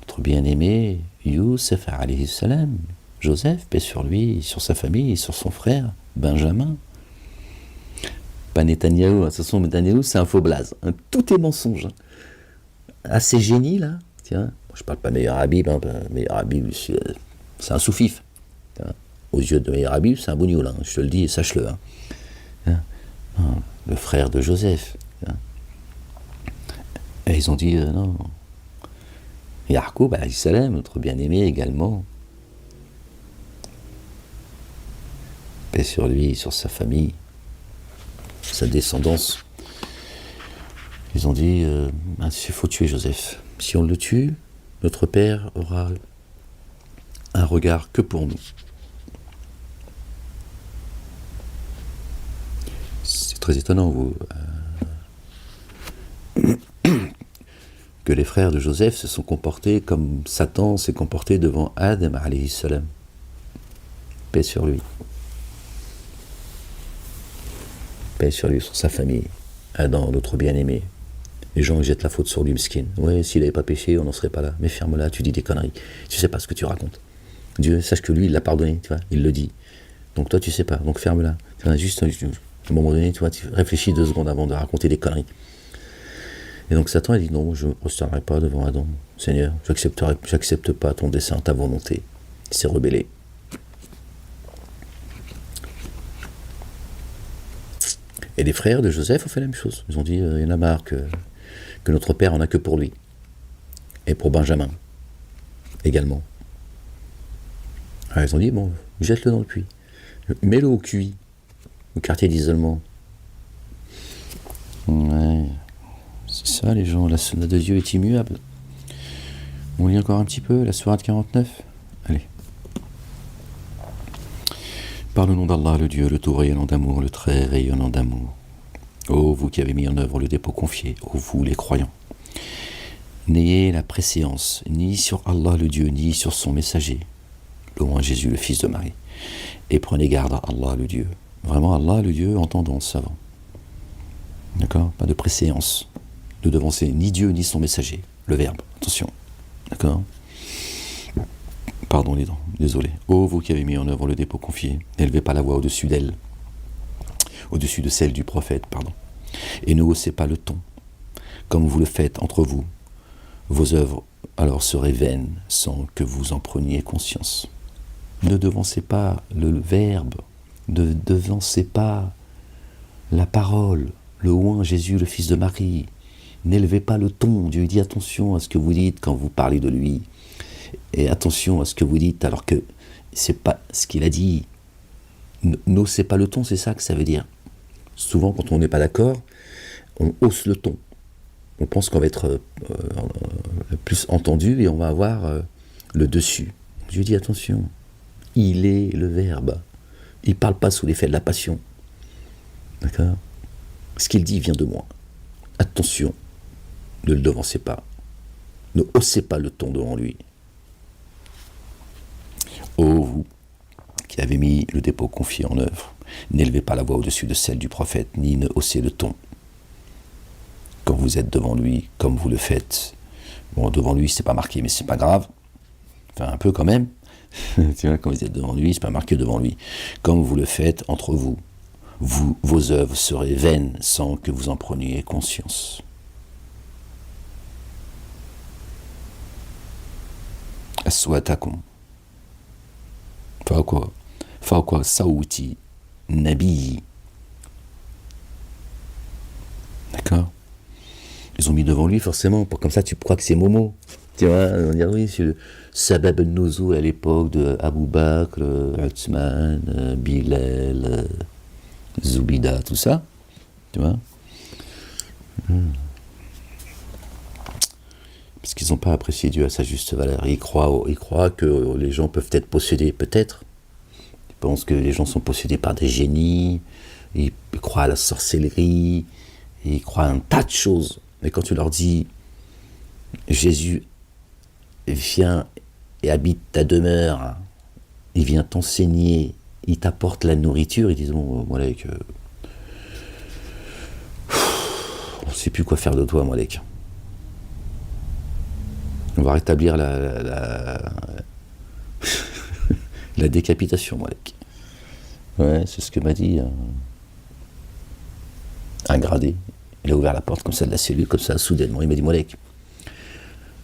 notre bien-aimé Youssef alayhi salam, Joseph, paix sur lui, sur sa famille, sur son frère, Benjamin. Pas Netanyahou, de toute façon, Netanyahou, c'est un faux blaze. Hein. Tout est mensonge. Hein. Ah, ces génies, là, tiens, je parle pas Meir Habib, hein, Meir Habib, c'est un sous-fif. Hein. Aux yeux de Meir Habib, c'est un bougnoul, hein, je te le dis, sache-le. Hein. Hein. Le frère de Joseph. Hein. Et ils ont dit, non. Yacoub, alayhi salam, notre bien-aimé également. Paix sur lui, sur sa famille, sa descendance. Ils ont dit, il faut tuer Joseph. Si on le tue, notre Père aura un regard que pour nous. C'est très étonnant, vous, que les frères de Joseph se sont comportés comme Satan s'est comporté devant Adam alayhi salam. Paix sur lui. Paix sur lui, sur sa famille. Adam, notre bien-aimé. Les gens jettent la faute sur lui, miskin. Ouais, s'il n'avait pas péché, on n'en serait pas là. Mais ferme-la, tu dis des conneries. Tu sais pas ce que tu racontes. Dieu, sache que lui, il l'a pardonné, tu vois, il le dit. Donc toi, tu sais pas, donc ferme-la. Tu vois, juste, à un moment donné, tu vois, tu réfléchis 2 secondes avant de raconter des conneries. Et donc Satan, il dit non, je ne prosternerai pas devant Adam. Seigneur, j'accepte pas ton dessein, ta volonté. Il s'est rebellé. Et les frères de Joseph ont fait la même chose. Ils ont dit, il y en a marre que notre père en a que pour lui. Et pour Benjamin, également. Alors ils ont dit, bon, jette-le dans le puits. Mets-le au QI, au quartier d'isolement. Ouais, c'est ça les gens, la sunna de Dieu est immuable. On lit encore un petit peu, la sourate 49. Allez. Par le nom d'Allah, le Dieu, le tout rayonnant d'amour, le très rayonnant d'amour. Ô vous qui avez mis en œuvre le dépôt confié, ô vous les croyants. N'ayez la préséance ni sur Allah le Dieu, ni sur son messager, louant Jésus le fils de Marie. Et prenez garde à Allah le Dieu. Vraiment Allah le Dieu en tendance savant. D'accord? Pas de préséance. De devancer ni Dieu ni son messager. Le verbe. Attention. D'accord? Pardon les dents. Désolé. Ô vous qui avez mis en œuvre le dépôt confié, n'élevez pas la voix au-dessus d'elle. Au-dessus de celle du prophète, pardon. Et ne haussez pas le ton. Comme vous le faites entre vous, vos œuvres alors seraient vaines sans que vous en preniez conscience. Ne devancez pas le verbe, ne devancez pas la parole, le oint Jésus, le fils de Marie. N'élevez pas le ton. Dieu dit attention à ce que vous dites quand vous parlez de lui. Et attention à ce que vous dites alors que c'est pas ce qu'il a dit. N'haussez pas le ton, c'est ça que ça veut dire. Souvent, quand on n'est pas d'accord, on hausse le ton. On pense qu'on va être plus entendu et on va avoir le dessus. Dieu dit attention, il est le verbe. Il ne parle pas sous l'effet de la passion. D'accord? Ce qu'il dit vient de moi. Attention, ne le devancez pas. Ne haussez pas le ton devant lui. Ô vous qui avez mis le dépôt confié en œuvre, n'élevez pas la voix au-dessus de celle du prophète, ni ne haussez le ton. Quand vous êtes devant lui, comme vous le faites. Bon, devant lui, c'est pas marqué, mais c'est pas grave. Enfin, un peu quand même. Tu vois, quand vous êtes devant lui, c'est pas marqué devant lui. Comme vous le faites entre vous, vos œuvres seraient vaines sans que vous en preniez conscience. Aswatakum. Fawqa sawti nabi. D'accord? Ils ont mis devant lui forcément, pour comme ça tu crois que c'est Momo. Tu vois, on va dire oui, c'est le Sabab al-Nuzul à l'époque de Abu Bakr, Uthman, Bilal, Zoubida, tout ça. Tu vois? Parce qu'ils n'ont pas apprécié Dieu à sa juste valeur. Ils croient que les gens peuvent être possédés, peut-être. Ils pensent que les gens sont possédés par des génies, ils croient à la sorcellerie, ils croient à un tas de choses. Mais quand tu leur dis Jésus vient et habite ta demeure, il vient t'enseigner, il t'apporte la nourriture, ils disent bon, Moulek, on ne sait plus quoi faire de toi, Moulek. On va rétablir la décapitation, Moulek. Ouais, c'est ce que m'a dit un gradé. Il a ouvert la porte comme ça de la cellule, comme ça, soudainement. Il m'a dit, Moulek,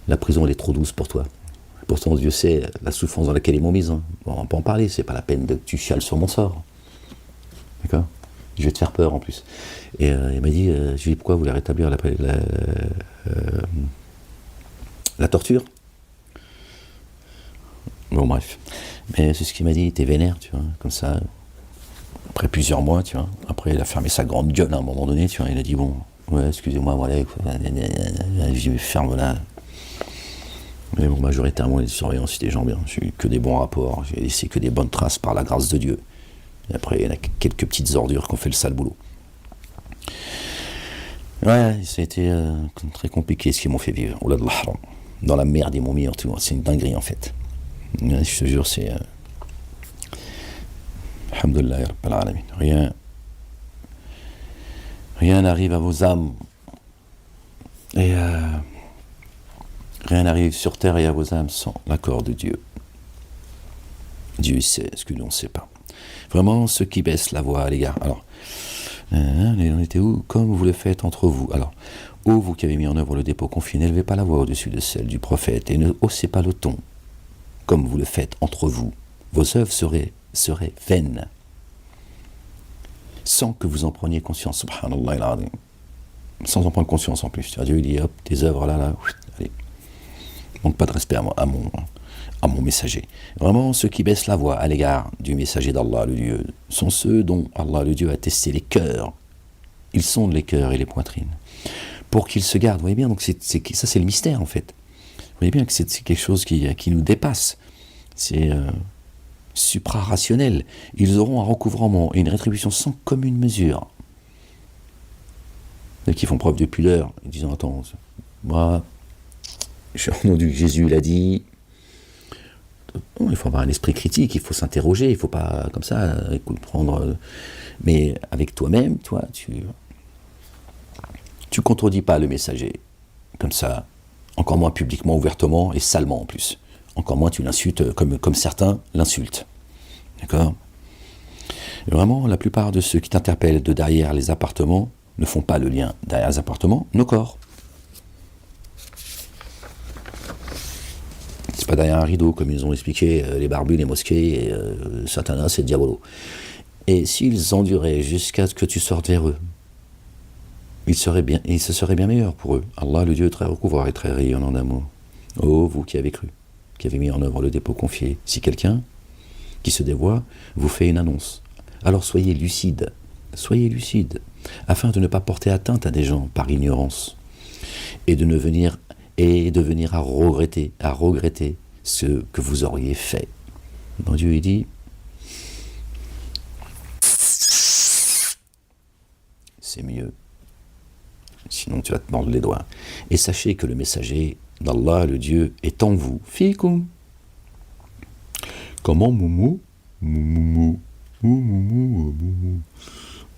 la prison, elle est trop douce pour toi. Pourtant, Dieu sait la souffrance dans laquelle ils m'ont mise. Hein. Bon, on peut en parler, c'est pas la peine que tu chiales sur mon sort. D'accord? Je vais te faire peur, en plus. Et il m'a dit, je lui ai dit, pourquoi vous voulez rétablir la torture? Bon, bref. Mais c'est ce qu'il m'a dit, t'es vénère, tu vois, comme ça. Après plusieurs mois, tu vois. Après, il a fermé sa grande gueule à un moment donné, tu vois. Il a dit, bon, ouais, excusez-moi, voilà, je vais fermer là. Mais bon, majoritairement, les surveillants, c'est des gens bien. J'ai eu que des bons rapports, j'ai laissé que des bonnes traces par la grâce de Dieu. Et après, il y en a quelques petites ordures qui ont fait le sale boulot. Ouais, ça a été très compliqué ce qu'ils m'ont fait vivre. Oh là là, dans la merde, ils m'ont mis en tout. C'est une dinguerie, en fait. Ouais, je te jure, c'est. Alhamdulillah, Rabbil Alamin. Rien n'arrive à vos âmes. Et rien n'arrive sur terre et à vos âmes sans l'accord de Dieu. Dieu sait ce que nous on ne sait pas. Vraiment, ceux qui baissent la voix à l'égard. Alors, on était où? Comme vous le faites entre vous. Alors, ô vous qui avez mis en œuvre le dépôt confié, n'élevez pas la voix au-dessus de celle du prophète et ne haussez pas le ton, comme vous le faites entre vous. Vos œuvres seraient vaines, sans que vous en preniez conscience. Subhanallah al-azim. Sans en prendre conscience en plus. Dieu il dit, hop, tes œuvres là, allez. Manque pas de respect à mon messager. Vraiment, ceux qui baissent la voix à l'égard du messager d'Allah, le Dieu, sont ceux dont Allah, le Dieu, a testé les cœurs. Ils sondent les cœurs et les poitrines. Pour qu'ils se gardent. Vous voyez bien, donc ça c'est le mystère en fait. Vous voyez bien que c'est quelque chose qui nous dépasse. C'est supra-rationnel. Ils auront un recouvrement et une rétribution sans commune mesure. Ceux qui font preuve de pudeur, en disant, attends, moi, j'ai entendu que Jésus l'a dit. Il faut avoir un esprit critique, il faut s'interroger, il ne faut pas comme ça prendre. Mais avec toi-même, toi, tu contredis pas le messager comme ça, encore moins publiquement, ouvertement et salement en plus. Encore moins tu l'insultes comme certains l'insultent. D'accord? Et vraiment, la plupart de ceux qui t'interpellent de derrière les appartements ne font pas le lien derrière les appartements, nos corps. C'est pas derrière un rideau, comme ils ont expliqué les barbus, les mosquées, et Satanas et Diabolo. Et s'ils enduraient jusqu'à ce que tu sortes vers eux, ce serait bien meilleur pour eux. Allah, le Dieu est très recouvreur et très rayonnant d'amour. Oh, vous qui avez cru, qui avez mis en œuvre le dépôt confié, si quelqu'un qui se dévoie vous fait une annonce, alors soyez lucide, afin de ne pas porter atteinte à des gens par ignorance, et de venir à regretter ce que vous auriez fait. Donc Dieu il dit, c'est mieux, sinon tu vas te mordre les doigts. Et sachez que le messager d'Allah, le Dieu, est en vous. Fikum. Comment moumou?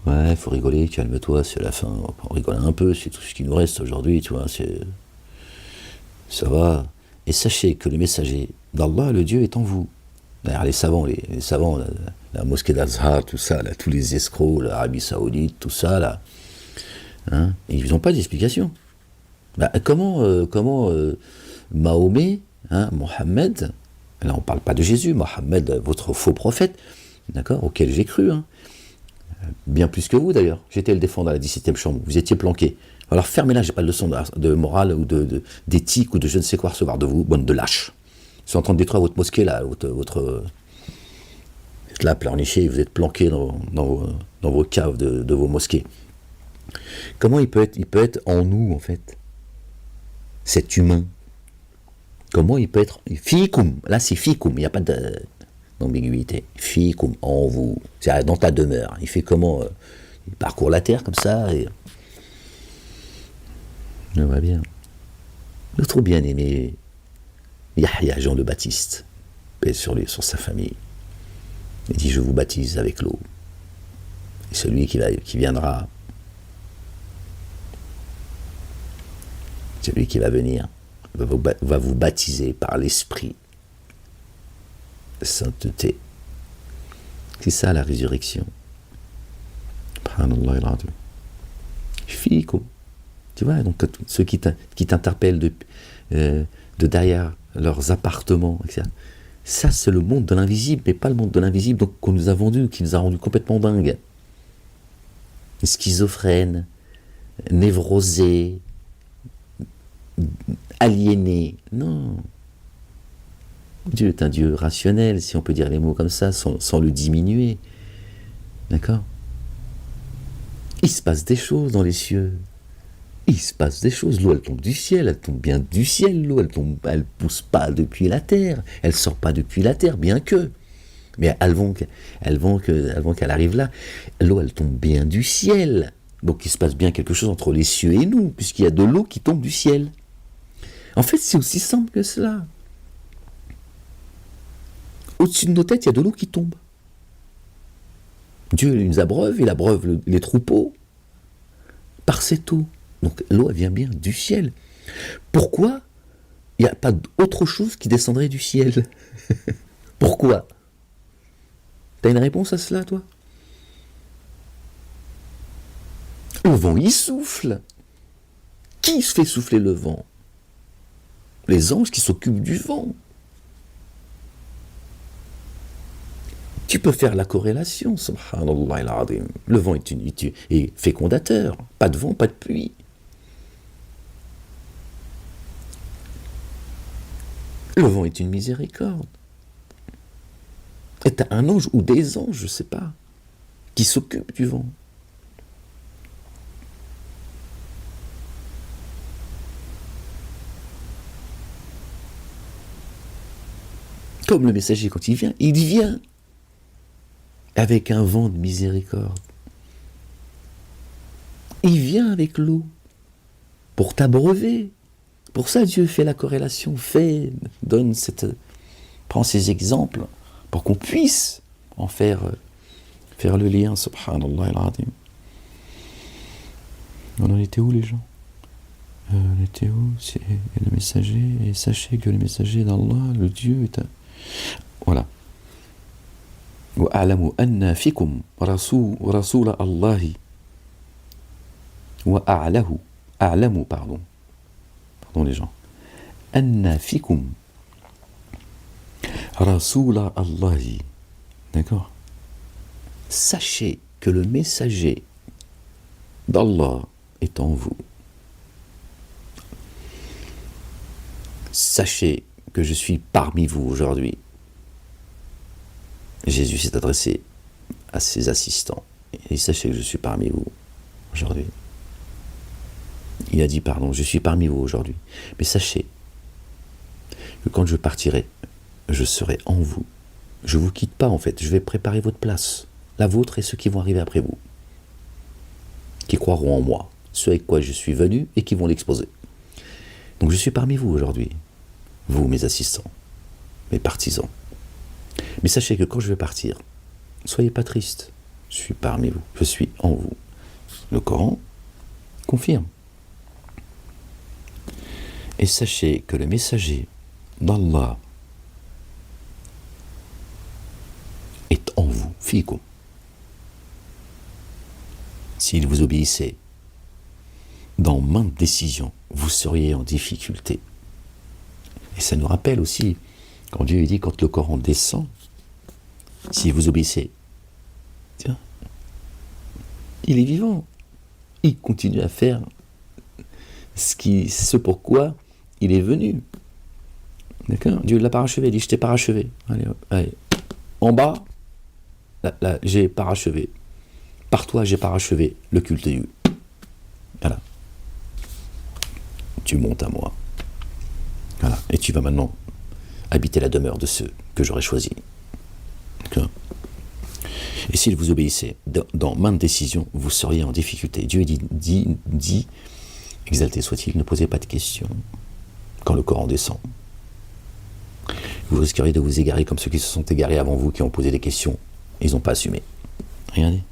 Ouais, faut rigoler, calme-toi, c'est la fin. On rigole un peu, c'est tout ce qui nous reste aujourd'hui, tu vois, ça va. Et sachez que le messager d'Allah, le Dieu, est en vous. D'ailleurs, les savants, la mosquée d'Azhar, tout ça, là, tous les escrocs, l'Arabie Saoudite, tout ça, là, hein, ils n'ont pas d'explication. Bah, comment Mahomet, hein, Mohammed, là on ne parle pas de Jésus, Mohammed, votre faux prophète, d'accord, auquel j'ai cru, hein, bien plus que vous d'ailleurs, j'étais le défendre à la 17e chambre, vous étiez planqué. Alors fermez-la, j'ai pas de leçon de morale ou d'éthique ou de je ne sais quoi recevoir de vous, bonne de lâche. Ils sont en train de détruire votre mosquée là, votre vous êtes là pleurniché, vous êtes planqué dans vos caves de vos mosquées. Comment il peut être en nous en fait, cet humain? Comment il peut être fikum? Là c'est fikum, il n'y a pas d'ambiguïté. Fikum, en vous, c'est dans ta demeure. Il fait comment? Il parcourt la terre comme ça et on va bien. Notre bien-aimé Yahya Jean le Baptiste, paix sur lui, sur sa famille, il dit, je vous baptise avec l'eau. Et celui qui viendra, celui qui va venir, va vous baptiser par l'esprit de sainteté. C'est ça la résurrection. Subhanallah al-azim. Fikum. Tu vois, donc ceux qui t'interpellent de derrière leurs appartements, etc. Ça, c'est le monde de l'invisible, mais pas le monde de l'invisible donc, qu'on nous a vendu, qui nous a rendu complètement dingues. Schizophrènes, névrosés, aliénés. Non. Dieu est un Dieu rationnel, si on peut dire les mots comme ça, sans le diminuer. D'accord? Il se passe des choses dans les cieux. Il se passe des choses. L'eau, elle tombe du ciel, elle tombe bien du ciel, l'eau, elle pousse pas depuis la terre, elle sort pas depuis la terre, bien que. Mais avant qu'elle arrive là, l'eau, elle tombe bien du ciel. Donc il se passe bien quelque chose entre les cieux et nous, puisqu'il y a de l'eau qui tombe du ciel. En fait, c'est aussi simple que cela. Au-dessus de nos têtes, il y a de l'eau qui tombe. Dieu nous abreuve, il abreuve les troupeaux par cette eau. Donc l'eau, elle vient bien du ciel. Pourquoi il n'y a pas d'autre chose qui descendrait du ciel? Pourquoi? T'as une réponse à cela, toi? Le vent, il souffle. Qui fait souffler le vent? Les anges qui s'occupent du vent. Tu peux faire la corrélation, subhanallah al-azim. Le vent est fécondateur. Pas de vent, pas de pluie. Le vent est une miséricorde. Et t'as un ange ou des anges, je ne sais pas, qui s'occupent du vent. Comme le messager, quand il vient avec un vent de miséricorde. Il vient avec l'eau pour t'abreuver. Pour ça, Dieu fait la corrélation, prend ces exemples pour qu'on puisse en faire le lien, subhanallah al-azim. On en était où, les gens? On était où? C'est le messager, et sachez que le messager d'Allah, le Dieu, est un... Voilà. وَأَعْلَمُ أَنَّ فِيكُمْ رَسُولَ اللَّهِ أعلم, pardon les gens. أَنَّ فِيكُمْ رَسُولَ اللَّهِ. D'accord? Sachez que le messager d'Allah est en vous. Sachez que je suis parmi vous aujourd'hui. Jésus s'est adressé à ses assistants. Et sachez que je suis parmi vous aujourd'hui. Il a dit, pardon, je suis parmi vous aujourd'hui. Mais sachez que quand je partirai, je serai en vous. Je ne vous quitte pas en fait. Je vais préparer votre place. La vôtre et ceux qui vont arriver après vous. Qui croiront en moi. Ceux avec quoi je suis venu et qui vont l'exposer. Donc je suis parmi vous aujourd'hui. Vous, mes assistants. Mes partisans. Mais sachez que quand je vais partir, soyez pas tristes. Je suis parmi vous. Je suis en vous. Le Coran confirme. Et sachez que le messager d'Allah est en vous, fikum. S'il vous obéissait, dans maintes décisions, vous seriez en difficulté. Et ça nous rappelle aussi, quand Dieu dit, quand le Coran descend, si vous obéissez, tiens, il est vivant. Il continue à faire ce pourquoi il est venu. D'accord? Dieu l'a parachevé, il dit, je t'ai parachevé. Allez. En bas, là, j'ai parachevé. Par toi, j'ai parachevé le culte de Dieu. Voilà. Tu montes à moi. Voilà. Et tu vas maintenant habiter la demeure de ceux que j'aurais choisis. D'accord? Et s'il vous obéissait, dans maintes décisions, vous seriez en difficulté. Dieu dit, exalté soit-il, ne posez pas de questions quand le Coran descend. Vous risqueriez de vous égarer comme ceux qui se sont égarés avant vous, qui ont posé des questions. Ils n'ont pas assumé. Regardez.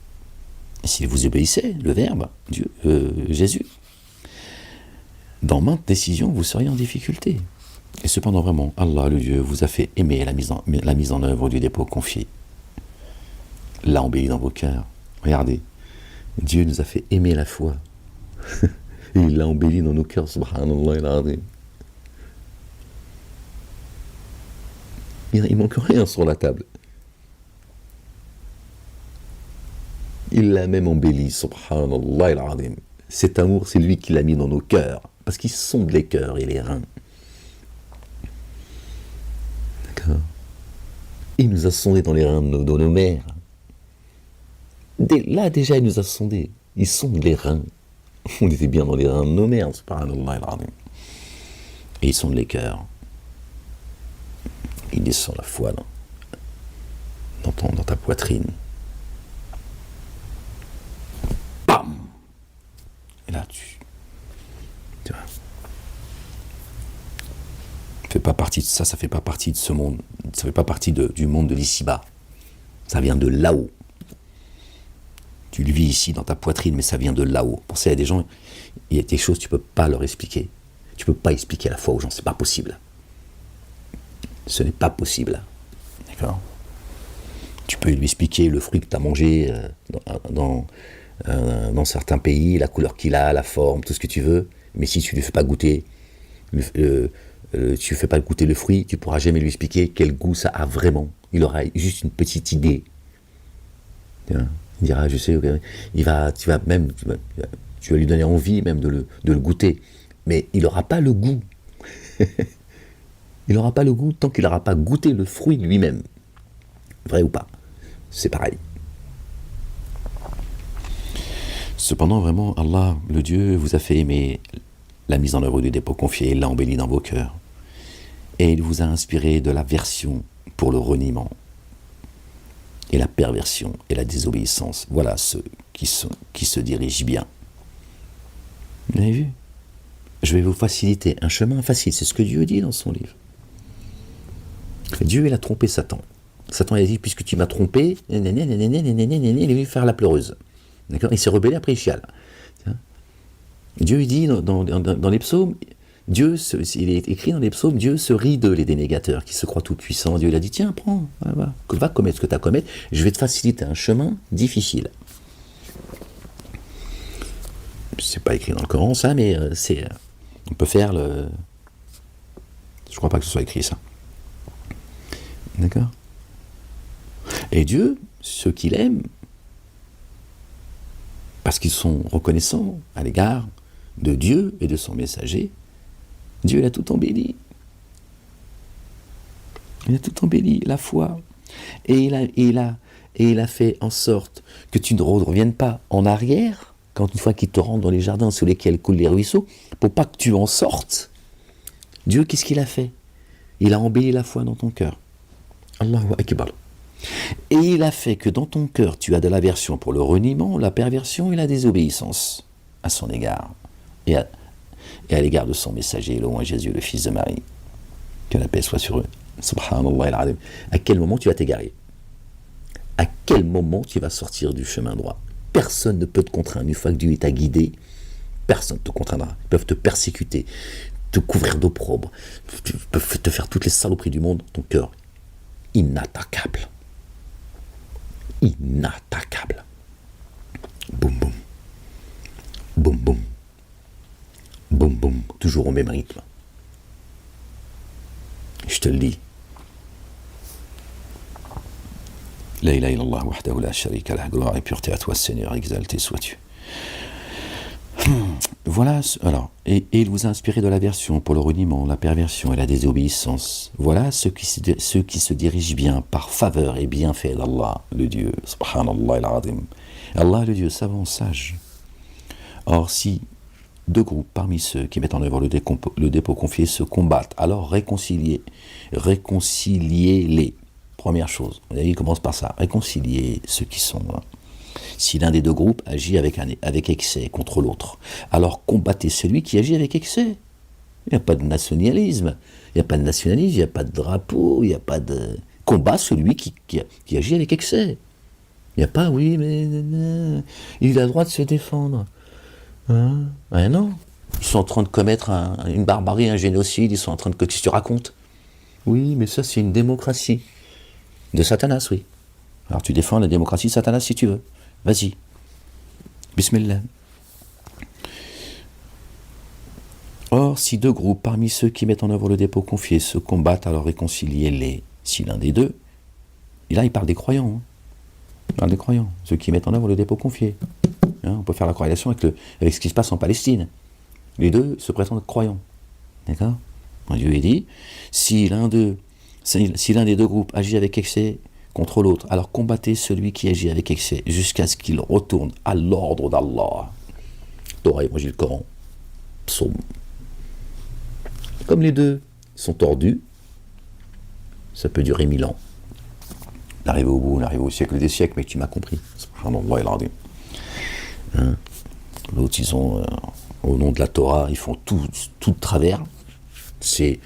S'il vous obéissait, le Verbe, Dieu, Jésus, dans maintes décisions, vous seriez en difficulté. Et cependant, vraiment, Allah, le Dieu, vous a fait aimer la mise en œuvre du dépôt confié. L'a embelli dans vos cœurs. Regardez, Dieu nous a fait aimer la foi. Et il l'a embelli dans nos cœurs, subhanallah al-azim. Il manque rien sur la table. Il l'a même embelli, subhanallah al-azim. Cet amour, c'est lui qui l'a mis dans nos cœurs. Parce qu'il sonde les cœurs et les reins. D'accord? Il nous a sondés dans les reins de nos mères. Là, déjà, il nous a sondés. Il sonde les reins. On était bien dans les reins de nos mères, subhanallah al-azim. Et il sonde les cœurs. Il descend la foi dans ta poitrine. Bam! Et là, tu vois. Fait pas partie de ça fait pas partie de ce monde. Ça fait pas partie du monde de l'ici-bas. Ça vient de là-haut. Tu le vis ici dans ta poitrine, mais ça vient de là-haut. Pensez à des gens, il y a des choses, tu peux pas leur expliquer. Tu peux pas expliquer à la foi aux gens, c'est pas possible. Ce n'est pas possible. D'accord? Tu peux lui expliquer le fruit que tu as mangé dans certains pays, la couleur qu'il a, la forme, tout ce que tu veux. Mais si tu ne lui fais pas goûter, tu fais pas goûter le fruit, tu ne pourras jamais lui expliquer quel goût ça a vraiment. Il aura juste une petite idée. Il dira, je sais, okay. Tu vas lui donner envie même de le goûter. Mais il n'aura pas le goût. Il n'aura pas le goût tant qu'il n'aura pas goûté le fruit lui-même. Vrai ou pas? C'est pareil. Cependant, vraiment, Allah, le Dieu, vous a fait aimer la mise en œuvre du dépôt confié, il l'a embelli dans vos cœurs. Et il vous a inspiré de l'aversion pour le reniement, et la perversion et la désobéissance. Voilà ceux qui se dirigent bien. Vous avez vu? Je vais vous faciliter un chemin facile, c'est ce que Dieu dit dans son livre. Dieu, il a trompé Satan. Satan, il a dit, puisque tu m'as trompé, il est venu faire la pleureuse. D'accord? Il s'est rebellé, après il chiale. Dieu, il dit dans les psaumes, il est écrit dans les psaumes, Dieu se rit d'eux, les dénégateurs, qui se croient tout puissants. Dieu, il a dit, tiens, prends, va commettre ce que tu as à commettre, je vais te faciliter un chemin difficile. C'est pas écrit dans le Coran, ça, mais on peut faire le... Je crois pas que ce soit écrit, ça. D'accord? Et Dieu, ceux qu'il aime, parce qu'ils sont reconnaissants à l'égard de Dieu et de son messager, Dieu, il a tout embelli. Il a tout embelli, la foi. Et il a fait en sorte que tu ne reviennes pas en arrière, quand une fois qu'il te rentre dans les jardins sous lesquels coulent les ruisseaux, pour pas que tu en sortes. Dieu, qu'est-ce qu'il a fait? Il a embelli la foi dans ton cœur. Allahu Akbar. Et il a fait que dans ton cœur, tu as de l'aversion pour le reniement, la perversion et la désobéissance à son égard. Et à l'égard de son messager, louange à Jésus, le fils de Marie. Que la paix soit sur eux. Subhanallah al-Azim. À quel moment tu vas t'égarer? À quel moment tu vas sortir du chemin droit? Personne ne peut te contraindre. Une fois que Dieu t'a guidé, personne ne te contraindra. Ils peuvent te persécuter, te couvrir d'opprobre, peuvent te faire toutes les saloperies du monde. Ton cœur, inattaquable. Inattaquable. Boum boum. Boum boum. Boum boum. Toujours au même rythme. Je te le dis. La ilaha illallah wahdahu la sharika lah, gloire et pureté à toi Seigneur, exalté sois-tu. Voilà, alors, et il vous a inspiré de l'aversion pour le reniement, la perversion et la désobéissance. Voilà ceux qui se dirigent bien par faveur et bienfait d'Allah, le Dieu, subhanallah al-azim. Allah, le Dieu savant, sage. Or, si deux groupes parmi ceux qui mettent en œuvre le dépôt confié se combattent, alors réconciliez-les. Première chose, il commence par ça, réconcilier ceux qui sont... Si l'un des deux groupes agit avec excès contre l'autre, alors combattez celui qui agit avec excès. Il n'y a pas de nationalisme, il n'y a pas de drapeau, il n'y a pas de... Combat celui qui agit avec excès. Il n'y a pas, oui, mais... il a le droit de se défendre. Hein? Ben non. Ils sont en train de commettre une barbarie, un génocide, ils sont en train de... Qu'est-ce que tu racontes? Oui, mais ça c'est une démocratie. De Satanas, oui. Alors tu défends la démocratie de Satanas si tu veux. Vas-y. Bismillah. Or, si deux groupes parmi ceux qui mettent en œuvre le dépôt confié se combattent, alors réconciliez-les. Si l'un des deux, et là il parle des croyants, hein. Il parle des croyants, ceux qui mettent en œuvre le dépôt confié. Hein, on peut faire la corrélation avec ce qui se passe en Palestine. Les deux se prétendent croyants. D'accord? Dieu est dit, si l'un des deux groupes agit avec excès contre l'autre, alors combattez celui qui agit avec excès jusqu'à ce qu'il retourne à l'ordre d'Allah. Torah, Évangile, Coran, Psaume. Comme les deux sont tordus, ça peut durer 1000 ans. On arrive au bout, on arrive au siècle des siècles, mais tu m'as compris. Subhanallah al-Azim. Hein? L'autre, ils ont, au nom de la Torah, ils font tout de travers. C'est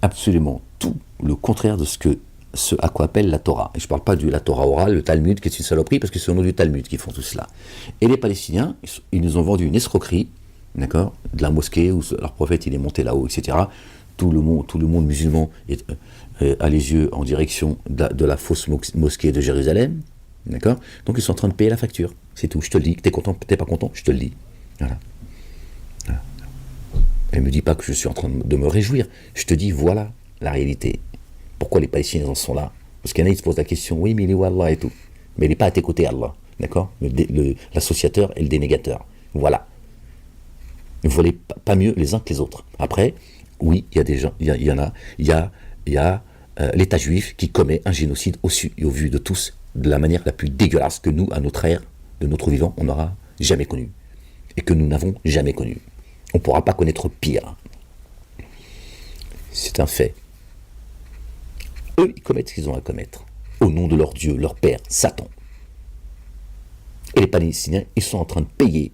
absolument tout le contraire de ce à quoi appelle la Torah. Et je ne parle pas de la Torah orale, le Talmud, qui est une saloperie, parce que c'est au nom du Talmud qu'ils font tout cela. Et les Palestiniens, ils nous ont vendu une escroquerie, d'accord, de la mosquée où leur prophète il est monté là-haut, etc. tout le monde musulman a les yeux en direction de la fausse mosquée de Jérusalem. D'accord? Donc ils sont en train de payer la facture. C'est tout, je te le dis. T'es content, t'es pas content, je te le dis. Voilà. Elle ne me dit pas que je suis en train de me réjouir. Je te dis, voilà la réalité. Pourquoi les Palestiniens en sont là? Parce qu'il y en a, ils se posent la question, oui, mais il est où Allah et tout? Mais il n'est pas à tes côtés, Allah. D'accord? L'associateur et le dénégateur. Voilà. Vous voulez pas mieux les uns que les autres. Après, oui, il y a des gens, il y a l'État juif qui commet un génocide au vu de tous, de la manière la plus dégueulasse que nous, à notre ère, de notre vivant, on n'aura jamais connu. Et que nous n'avons jamais connu. On ne pourra pas connaître pire. C'est un fait. Eux, ils commettent ce qu'ils ont à commettre. Au nom de leur Dieu, leur Père, Satan. Et les Palestiniens, ils sont en train de payer,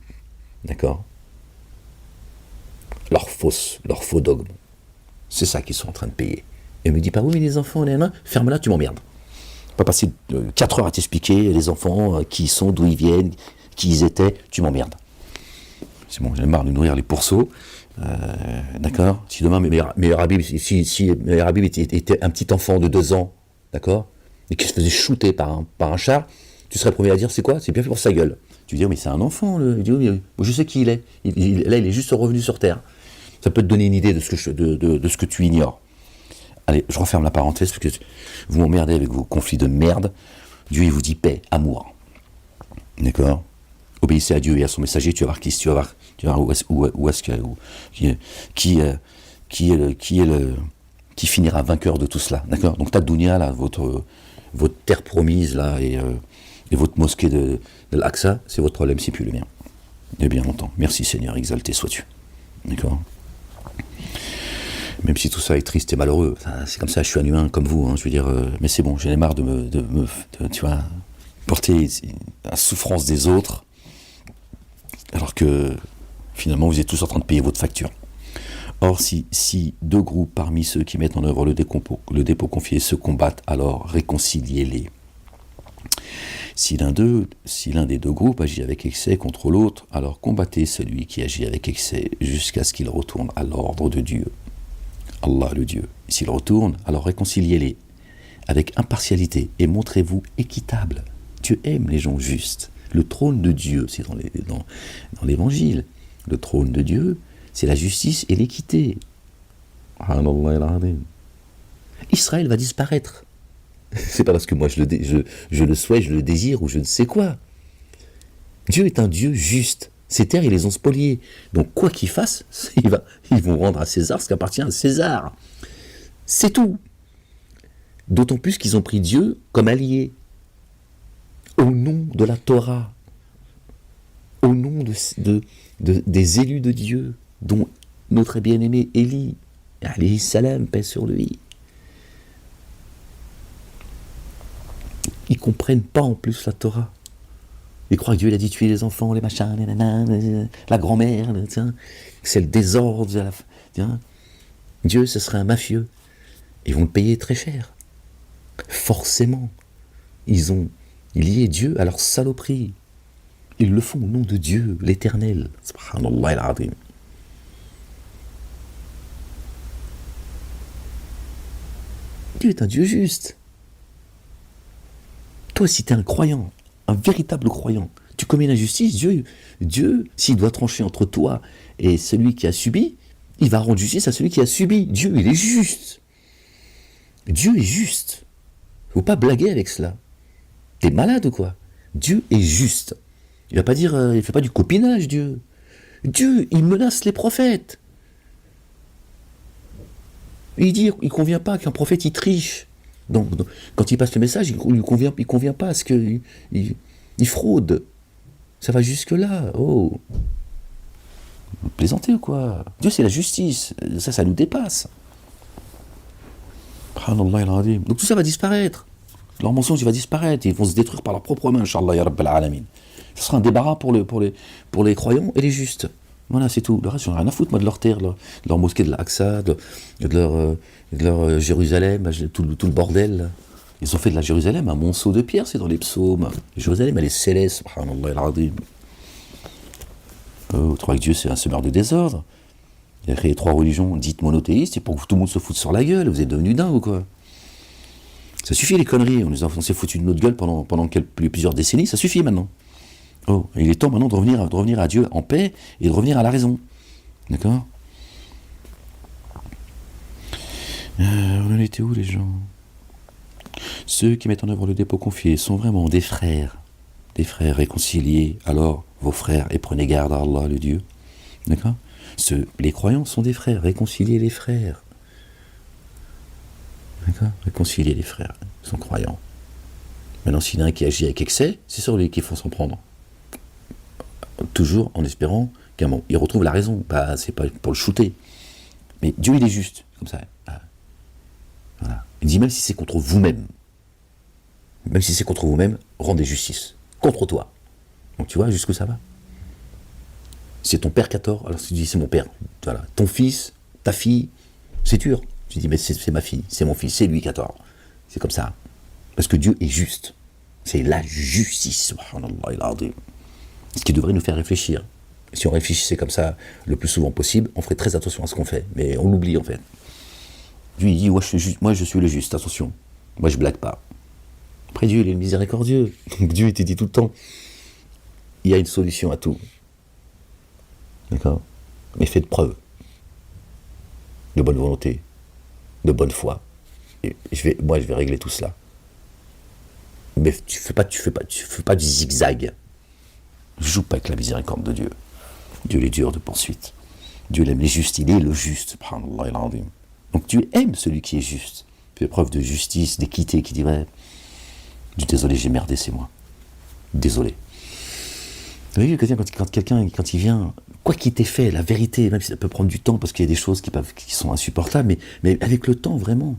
d'accord, leur faux dogme. C'est ça qu'ils sont en train de payer. Et me dit pas, oui, mais les enfants, ferme-la, tu m'emmerdes. Pas passer 4 heures à t'expliquer les enfants, qui ils sont, d'où ils viennent, qui ils étaient, tu m'emmerdes. C'est bon, j'ai marre de nourrir les pourceaux. D'accord? Si demain, Meilleur Habib, si Meilleur Habib était un petit enfant de 2 ans, d'accord? Et qui se faisait shooter par un char, tu serais le premier à dire, c'est quoi? C'est bien fait pour sa gueule. Tu dis, mais c'est un enfant, il dit, oui, je sais qui il est. Là, il est juste revenu sur Terre. Ça peut te donner une idée de ce que tu ignores. Allez, je referme la parenthèse, parce que vous m'emmerdez avec vos conflits de merde. Dieu, il vous dit paix, amour. D'accord? Obéissez à Dieu et à son messager, tu vas voir où est-ce qui finira vainqueur de tout cela. D'accord? Donc ta dunya, là, votre terre promise, là, et votre mosquée de l'Aqsa, c'est votre problème, c'est plus le mien. Et bien longtemps. Merci Seigneur, exalté sois-tu. D'accord? Même si tout ça est triste et malheureux, c'est comme ça, je suis un humain comme vous, je veux dire, mais c'est bon, j'en ai marre de tu vois, porter la souffrance des autres, alors que finalement vous êtes tous en train de payer votre facture. Or, si 2 groupes parmi ceux qui mettent en œuvre le dépôt confié se combattent, alors réconciliez-les. Si l'un des 2 groupes agit avec excès contre l'autre, alors combattez celui qui agit avec excès jusqu'à ce qu'il retourne à l'ordre de Dieu. Allah le Dieu. S'il retourne, alors réconciliez-les avec impartialité et montrez-vous équitable. Dieu aime les gens justes. Le trône de Dieu, c'est dans l'évangile. Le trône de Dieu, c'est la justice et l'équité. Israël va disparaître. C'est pas parce que moi je le souhaite, je le désire ou je ne sais quoi. Dieu est un Dieu juste. Ces terres, ils les ont spoliées. Donc quoi qu'ils fassent, ils vont rendre à César ce qui appartient à César. C'est tout. D'autant plus qu'ils ont pris Dieu comme allié. Au nom de la Torah. Au nom des élus de Dieu, dont notre bien-aimé Élie, alayhi salam, paix sur lui. Ils ne comprennent pas en plus la Torah. Ils croient que Dieu il a dit tuer les enfants, les machins, les nanas, la grand-mère, c'est le désordre. Dieu, ce serait un mafieux. Ils vont le payer très cher. Forcément. Ils ont lié Dieu à leur saloperie. Ils le font au nom de Dieu, l'Éternel. Subhanallah al-Azim. Dieu est un Dieu juste. Toi, si tu es un croyant, un véritable croyant, tu commets une injustice, Dieu, s'il doit trancher entre toi et celui qui a subi, il va rendre justice à celui qui a subi. Dieu, il est juste. Dieu est juste. Il ne faut pas blaguer avec cela. T'es malade ou quoi? Dieu est juste. Il ne va pas dire, il ne fait pas du copinage, Dieu. Dieu, il menace les prophètes. Il dit, il ne convient pas qu'un prophète, il triche. Donc, quand il passe le message, il ne convient pas à ce qu'il fraude. Ça va jusque-là. Oh. Vous plaisantez ou quoi? Dieu, c'est la justice. Ça nous dépasse. Donc tout ça va disparaître. Leur mensonge, il va disparaître. Ils vont se détruire par leur propre main, Inch'Allah, ya Rabbal Alamin. Ce sera un débarras pour les croyants et les justes. Voilà, c'est tout. Le reste, j'en ai rien à foutre, moi, de leur terre, de leur mosquée de l'Aqsa, de leur Jérusalem, tout le bordel. Là. Ils ont fait de la Jérusalem un monceau de pierre, c'est dans les psaumes. Jérusalem, elle est céleste, subhanallah al-azim. Vous trouvez que Dieu, c'est un semeur de désordre? Il a créé 3 religions dites monothéistes, et pour que tout le monde se foute sur la gueule. Vous êtes devenus dingue ou quoi? Ça suffit les conneries, on s'est foutu de notre gueule pendant plusieurs décennies, ça suffit maintenant. Oh, il est temps maintenant de revenir à Dieu en paix et de revenir à la raison. D'accord? On en était où les gens? Ceux qui mettent en œuvre le dépôt confié sont vraiment des frères réconciliés. Alors, vos frères, et prenez garde à Allah, le Dieu. D'accord? Les croyants sont des frères, réconciliez les frères. D'accord? Réconcilier les frères, ils sont croyants. Maintenant, s'il y en a un qui agit avec excès, c'est sur lui qu'il faut s'en prendre. Toujours en espérant qu'un moment, il retrouve la raison. C'est pas pour le shooter. Mais Dieu, il est juste. Comme ça. Voilà. Il dit, même si c'est contre vous-même, rendez justice. Contre toi. Donc tu vois jusqu'où ça va. C'est ton père qui a tort, alors tu dis, c'est mon père. Voilà. Ton fils, ta fille, c'est dur. Tu dis, mais c'est ma fille, c'est mon fils, c'est lui qui a tort. C'est comme ça. Parce que Dieu est juste. C'est la justice, subhanallah. Ce qui devrait nous faire réfléchir. Si on réfléchissait comme ça le plus souvent possible, on ferait très attention à ce qu'on fait. Mais on l'oublie en fait. Dieu il dit, moi je suis le juste, attention. Moi je blague pas. Après Dieu il est miséricordieux. Donc Dieu il te dit tout le temps, il y a une solution à tout. D'accord? Mais faites preuve de bonne volonté, de bonne foi. Et je vais régler tout cela. Mais tu fais pas du zigzag. Je joue pas avec la miséricorde de Dieu. Dieu est dur de poursuite. Dieu aime les justes, il est le juste. Subhanallah al-azim. Donc Dieu aime celui qui est juste. Fait preuve de justice, d'équité, qui dirait désolé, j'ai merdé, c'est moi. Désolé. Vous voyez, quand quelqu'un, quand il vient, quoi qu'il t'ait fait, la vérité, même si ça peut prendre du temps, parce qu'il y a des choses qui sont insupportables, mais avec le temps, vraiment.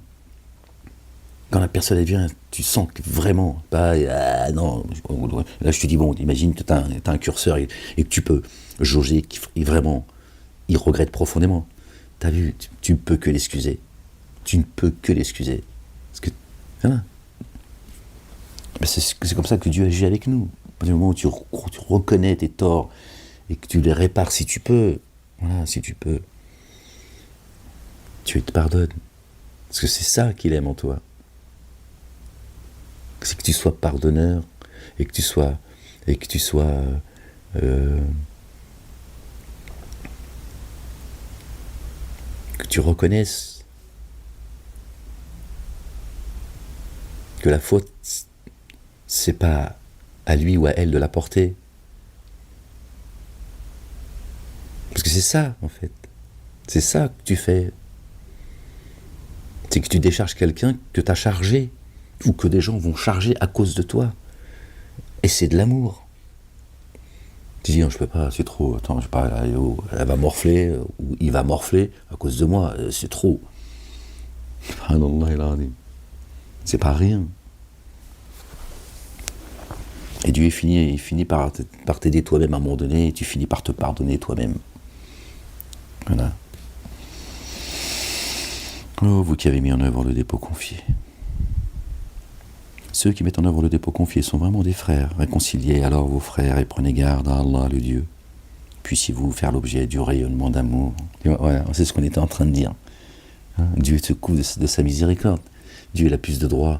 Quand la personne elle vient, tu sens que vraiment, non, là je te dis, bon, imagine que tu as un curseur et que tu peux jauger, vraiment, il regrette profondément. T'as vu, tu ne peux que l'excuser. Tu ne peux que l'excuser. Parce que, voilà. C'est comme ça que Dieu agit avec nous. Du moment où tu reconnais tes torts et que tu les répares si tu peux, voilà, si tu peux, Dieu te pardonne. Parce que c'est ça qu'il aime en toi. C'est que tu sois pardonneur et que tu sois que tu reconnaisses que la faute c'est pas à lui ou à elle de la porter, parce que c'est ça en fait, c'est ça que tu fais, c'est que tu décharges quelqu'un que tu as chargé ou que des gens vont charger à cause de toi. Et c'est de l'amour. Tu dis, non, je peux pas, c'est trop, attends, je sais pas, elle va morfler, ou il va morfler à cause de moi, c'est trop. C'est pas rien. Et Dieu il finit par t'aider toi-même à un moment donné, et tu finis par te pardonner toi-même. Voilà. Oh, vous qui avez mis en œuvre le dépôt confié. Ceux qui mettent en œuvre le dépôt confié sont vraiment des frères. Réconciliez alors vos frères et prenez garde à Allah, le Dieu. Puissiez-vous faire l'objet du rayonnement d'amour. Voilà, c'est ce qu'on était en train de dire. Dieu se couvre de sa miséricorde. Dieu a plus de droit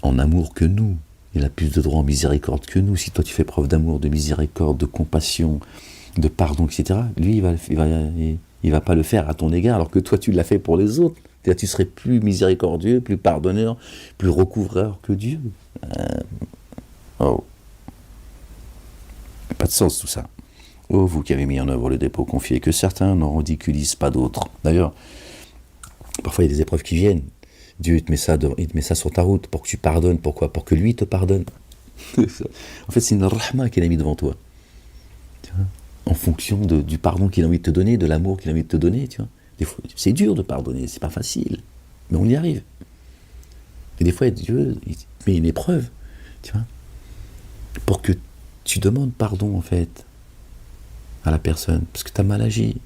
en amour que nous. Il a plus de droit en miséricorde que nous. Si toi tu fais preuve d'amour, de miséricorde, de compassion, de pardon, etc., lui il va pas le faire à ton égard, alors que toi tu l'as fait pour les autres. Tu serais plus miséricordieux, plus pardonneur, plus recouvreur que Dieu. Pas de sens tout ça. Oh, vous qui avez mis en œuvre le dépôt confié, que certains n'en ridiculisent pas d'autres. D'ailleurs, parfois il y a des épreuves qui viennent. Dieu il te met ça sur ta route pour que tu pardonnes. Pourquoi? Pour que lui te pardonne. En fait, c'est une rahma qu'il a mis devant toi. Tu vois, en fonction du pardon qu'il a envie de te donner, de l'amour qu'il a envie de te donner, tu vois. Des fois, c'est dur de pardonner, c'est pas facile, mais on y arrive. Et des fois, Dieu met une épreuve, tu vois, pour que tu demandes pardon, en fait, à la personne, parce que tu as mal agi.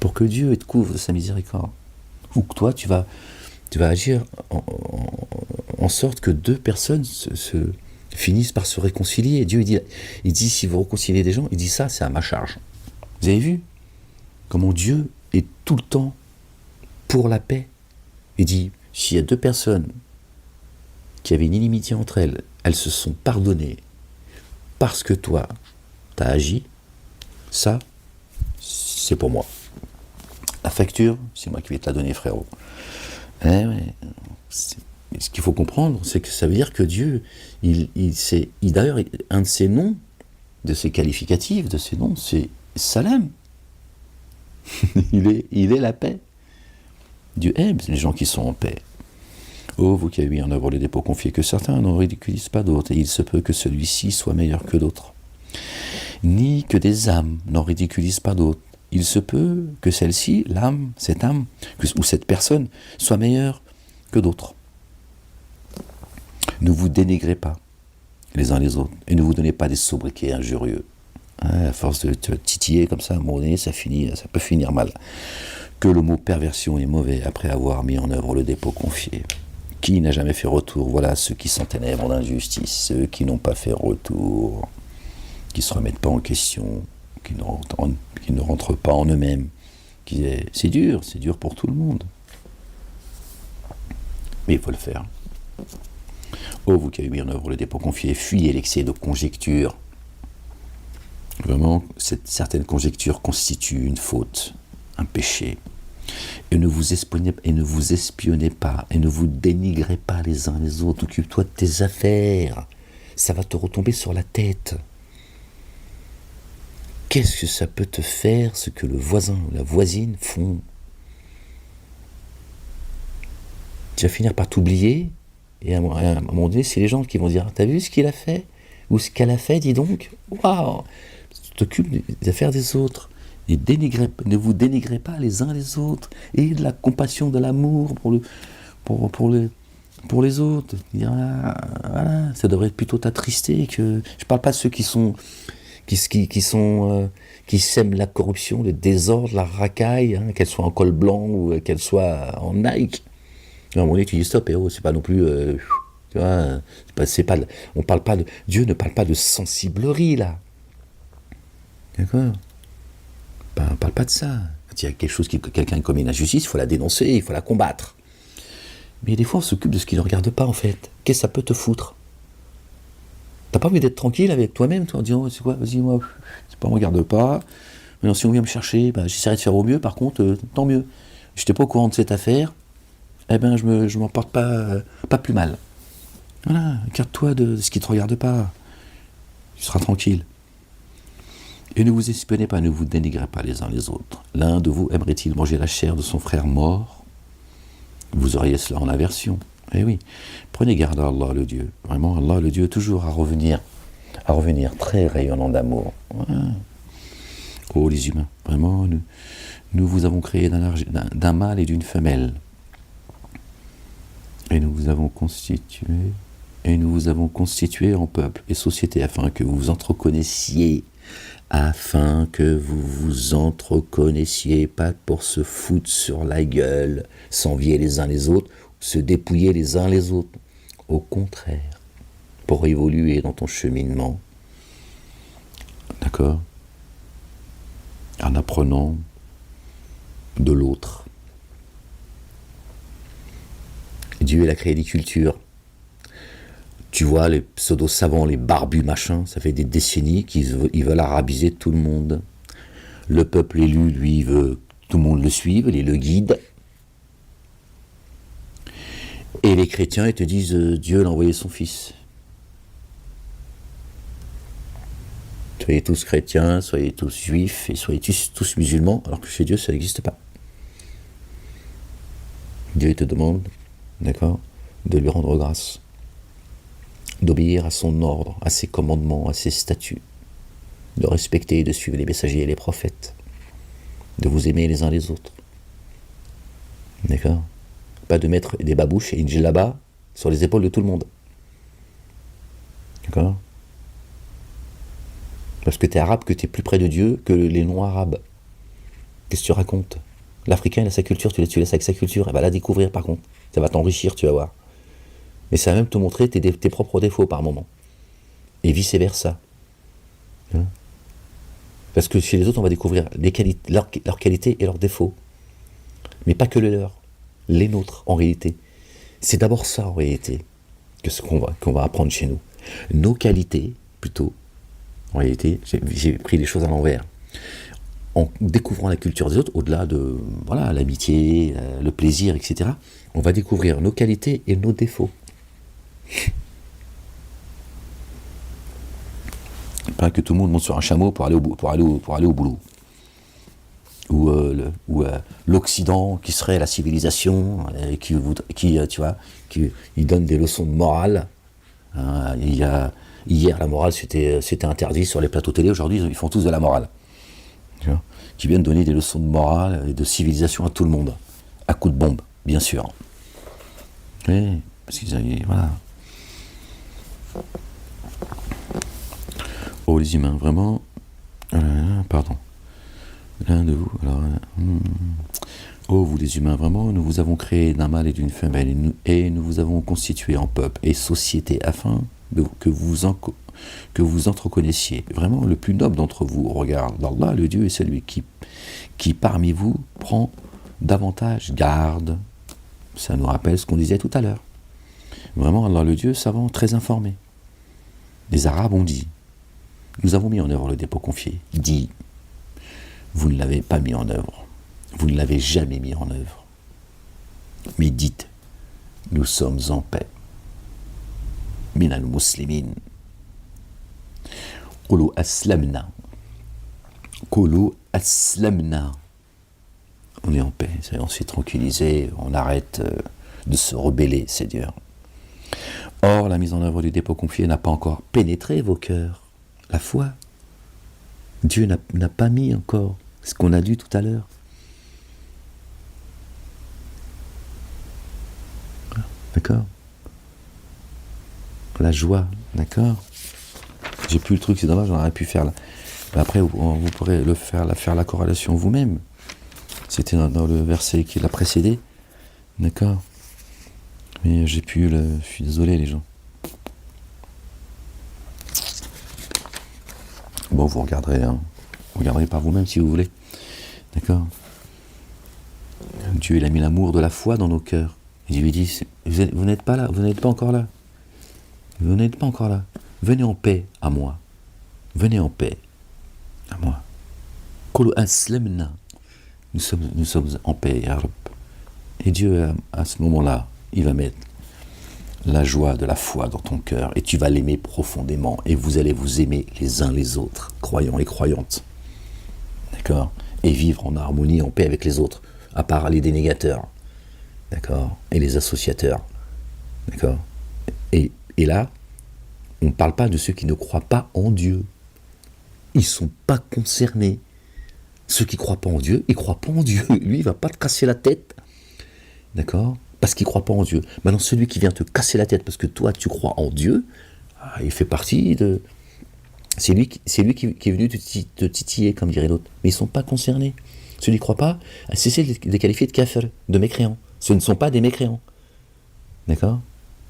Pour que Dieu te couvre de sa miséricorde. Ou que toi, tu vas agir en sorte que deux personnes finissent par se réconcilier. Et Dieu, il dit, si vous réconciliez des gens, il dit ça, c'est à ma charge. Vous avez vu? comment Dieu est tout le temps pour la paix. Il dit, s'il y a deux personnes qui avaient une inimitié entre elles, elles se sont pardonnées parce que toi, tu as agi, ça, c'est pour moi. La facture, c'est moi qui vais te la donner, frérot. Ouais. Ce qu'il faut comprendre, c'est que ça veut dire que Dieu, d'ailleurs, un de ses noms, de ses qualificatifs, de ses noms, c'est Salam. il est la paix. Dieu aime les gens qui sont en paix. Oh, vous qui avez mis en œuvre les dépôts confiés, que certains n'en ridiculisent pas d'autres, et il se peut que celui-ci soit meilleur que d'autres. Ni que des âmes n'en ridiculisent pas d'autres. Il se peut que celle-ci, l'âme, cette âme, ou cette personne, soit meilleure que d'autres. Ne vous dénigrez pas les uns les autres, et ne vous donnez pas des sobriquets injurieux. À force de te titiller comme ça, à un moment donné, ça peut finir mal. Que le mot perversion est mauvais après avoir mis en œuvre le dépôt confié. Qui n'a jamais fait retour? Voilà ceux qui s'enténèbrent d'injustice, ceux qui n'ont pas fait retour, qui ne se remettent pas en question, qui ne rentrent pas en eux-mêmes. C'est dur pour tout le monde. Mais il faut le faire. Oh, vous qui avez mis en œuvre le dépôt confié, fuyez l'excès de conjectures. Vraiment, certaines conjectures constituent une faute, un péché. Et ne vous espionnez pas, et ne vous dénigrez pas les uns les autres. Occupe-toi de tes affaires. Ça va te retomber sur la tête. Qu'est-ce que ça peut te faire, ce que le voisin ou la voisine font? Tu vas finir par t'oublier, et à un moment donné, c'est les gens qui vont dire « T'as vu ce qu'il a fait? Ou ce qu'elle a fait, dis donc? Waouh !» Tu t'occupes des affaires des autres. Et ne vous dénigrez pas les uns les autres. Et de la compassion, de l'amour pour les autres. Voilà, ça devrait plutôt t'attrister que... Je ne parle pas de ceux qui sèment la corruption, le désordre, la racaille, qu'elle soit en col blanc ou qu'elle soit en Nike. À un moment donné, tu dis stop, c'est pas non plus... tu vois, on parle pas de... Dieu ne parle pas de sensiblerie, là. D'accord? On ne parle pas de ça. Quand il y a quelque chose, quelqu'un commet une injustice, il faut la dénoncer, il faut la combattre. Mais des fois, on s'occupe de ce qui ne regarde pas, en fait. Qu'est-ce que ça peut te foutre? T'as pas envie d'être tranquille avec toi-même, toi, en disant, c'est quoi, vas-y, moi, c'est pas, on ne regarde pas. Maintenant, si on vient me chercher, j'essaierai de faire au mieux, par contre, tant mieux. Je n'étais pas au courant de cette affaire, je m'en porte pas plus mal. Voilà, garde-toi de ce qui ne te regarde pas. Tu seras tranquille. Et ne vous espionnez pas, ne vous dénigrez pas les uns les autres. L'un de vous aimerait-il manger la chair de son frère mort? Vous auriez cela en aversion. Eh oui, prenez garde à Allah le Dieu. Vraiment, Allah le Dieu, toujours à revenir très rayonnant d'amour. Voilà. Oh les humains, vraiment, nous vous avons créé d'un mâle et d'une femelle. Et nous vous avons constitué en peuple et société afin que vous vous entreconnaissiez. Pas pour se foutre sur la gueule, s'envier les uns les autres, se dépouiller les uns les autres. Au contraire, pour évoluer dans ton cheminement, d'accord, en apprenant de l'autre. Dieu, il a créé des cultures. Tu vois, les pseudo-savants, les barbus machins, ça fait des décennies qu'ils veulent arabiser tout le monde. Le peuple élu, lui, il veut que tout le monde le suive, il le guide. Et les chrétiens, ils te disent, Dieu a envoyé son fils. Soyez tous chrétiens, soyez tous juifs, et soyez tous musulmans, alors que chez Dieu, ça n'existe pas. Dieu te demande, d'accord, de lui rendre grâce. D'obéir à son ordre, à ses commandements, à ses statuts, de respecter et de suivre les messagers et les prophètes, de vous aimer les uns les autres. D'accord? Pas de mettre des babouches et une djellaba sur les épaules de tout le monde. D'accord? Parce que tu es arabe, que tu es plus près de Dieu que les non-arabes. Qu'est-ce que tu racontes? L'Africain, il a sa culture, tu laisses avec sa culture, elle va la découvrir par contre. Ça va t'enrichir, tu vas voir. Mais ça va même te montrer tes propres défauts par moment. Et vice-versa. Parce que chez les autres, on va découvrir leurs qualités et leurs défauts. Mais pas que les leurs, les nôtres, en réalité. C'est d'abord ça, en réalité, qu'on va apprendre chez nous. Nos qualités, plutôt, en réalité, j'ai pris les choses à l'envers. En découvrant la culture des autres, au-delà de voilà, l'amitié, le plaisir, etc., on va découvrir nos qualités et nos défauts. Pas que tout le monde monte sur un chameau pour aller au boulot. Ou l'Occident qui serait la civilisation, qui donne des leçons de morale. Hein, hier, la morale, c'était interdit sur les plateaux télé. Aujourd'hui, ils font tous de la morale. Tu vois, qui viennent donner des leçons de morale et de civilisation à tout le monde. À coups de bombe, bien sûr. Oui, parce qu'ils avaient... Voilà. Oh, les humains, vraiment... pardon. L'un de vous... Alors, oh, vous les humains, vraiment, nous vous avons créé d'un mâle et d'une femelle, et nous vous avons constitué en peuple et société afin que vous entreconnaissiez. Vraiment, le plus noble d'entre vous, au regard d'Allah, le Dieu, est celui qui parmi vous prend davantage garde. Ça nous rappelle ce qu'on disait tout à l'heure. Vraiment, Allah, le Dieu, savant, très informé. Les Arabes ont dit, nous avons mis en œuvre le dépôt confié. Dit, vous ne l'avez pas mis en œuvre. Vous ne l'avez jamais mis en œuvre. Mais dites, nous sommes en paix. Minal muslimin. Qulu aslamna. Qulu aslamna. On est en paix, on s'est tranquillisé, on arrête de se rebeller, Seigneur. Or, la mise en œuvre du dépôt confié n'a pas encore pénétré vos cœurs. La foi. Dieu n'a pas mis encore ce qu'on a dit tout à l'heure. D'accord? La joie, d'accord? J'ai plus le truc, c'est dommage, j'en aurais pu faire là. Mais après, vous pourrez faire la corrélation vous-même. C'était dans le verset qui l'a précédé. D'accord? Mais j'ai plus le... Je suis désolé, les gens. Bon, vous regarderez, hein. Vous regarderez par vous-même si vous voulez. D'accord? Dieu, il a mis l'amour de la foi dans nos cœurs. Et Dieu lui dit, vous n'êtes pas là, vous n'êtes pas encore là. Vous n'êtes pas encore là. Venez en paix à moi. Venez en paix à moi. Qulu aslamna. Nous sommes en paix, Ya Rabb. Et Dieu, à ce moment-là, il va mettre la joie de la foi dans ton cœur et tu vas l'aimer profondément et vous allez vous aimer les uns les autres, croyants et croyantes. D'accord? Et vivre en harmonie, en paix avec les autres, à part les dénégateurs. D'accord? Et les associateurs. D'accord? Et là, on ne parle pas de ceux qui ne croient pas en Dieu. Ils ne sont pas concernés. Ceux qui ne croient pas en Dieu, ils ne croient pas en Dieu. Lui, il ne va pas te casser la tête. D'accord? Parce qu'il ne croit pas en Dieu. Maintenant, celui qui vient te casser la tête parce que toi, tu crois en Dieu, il fait partie de... C'est lui qui est venu te titiller, comme dirait l'autre. Mais ils ne sont pas concernés. Ceux qui ne croient pas, cessez de les qualifier de kafir, de mécréants. Ce ne sont pas des mécréants. D'accord?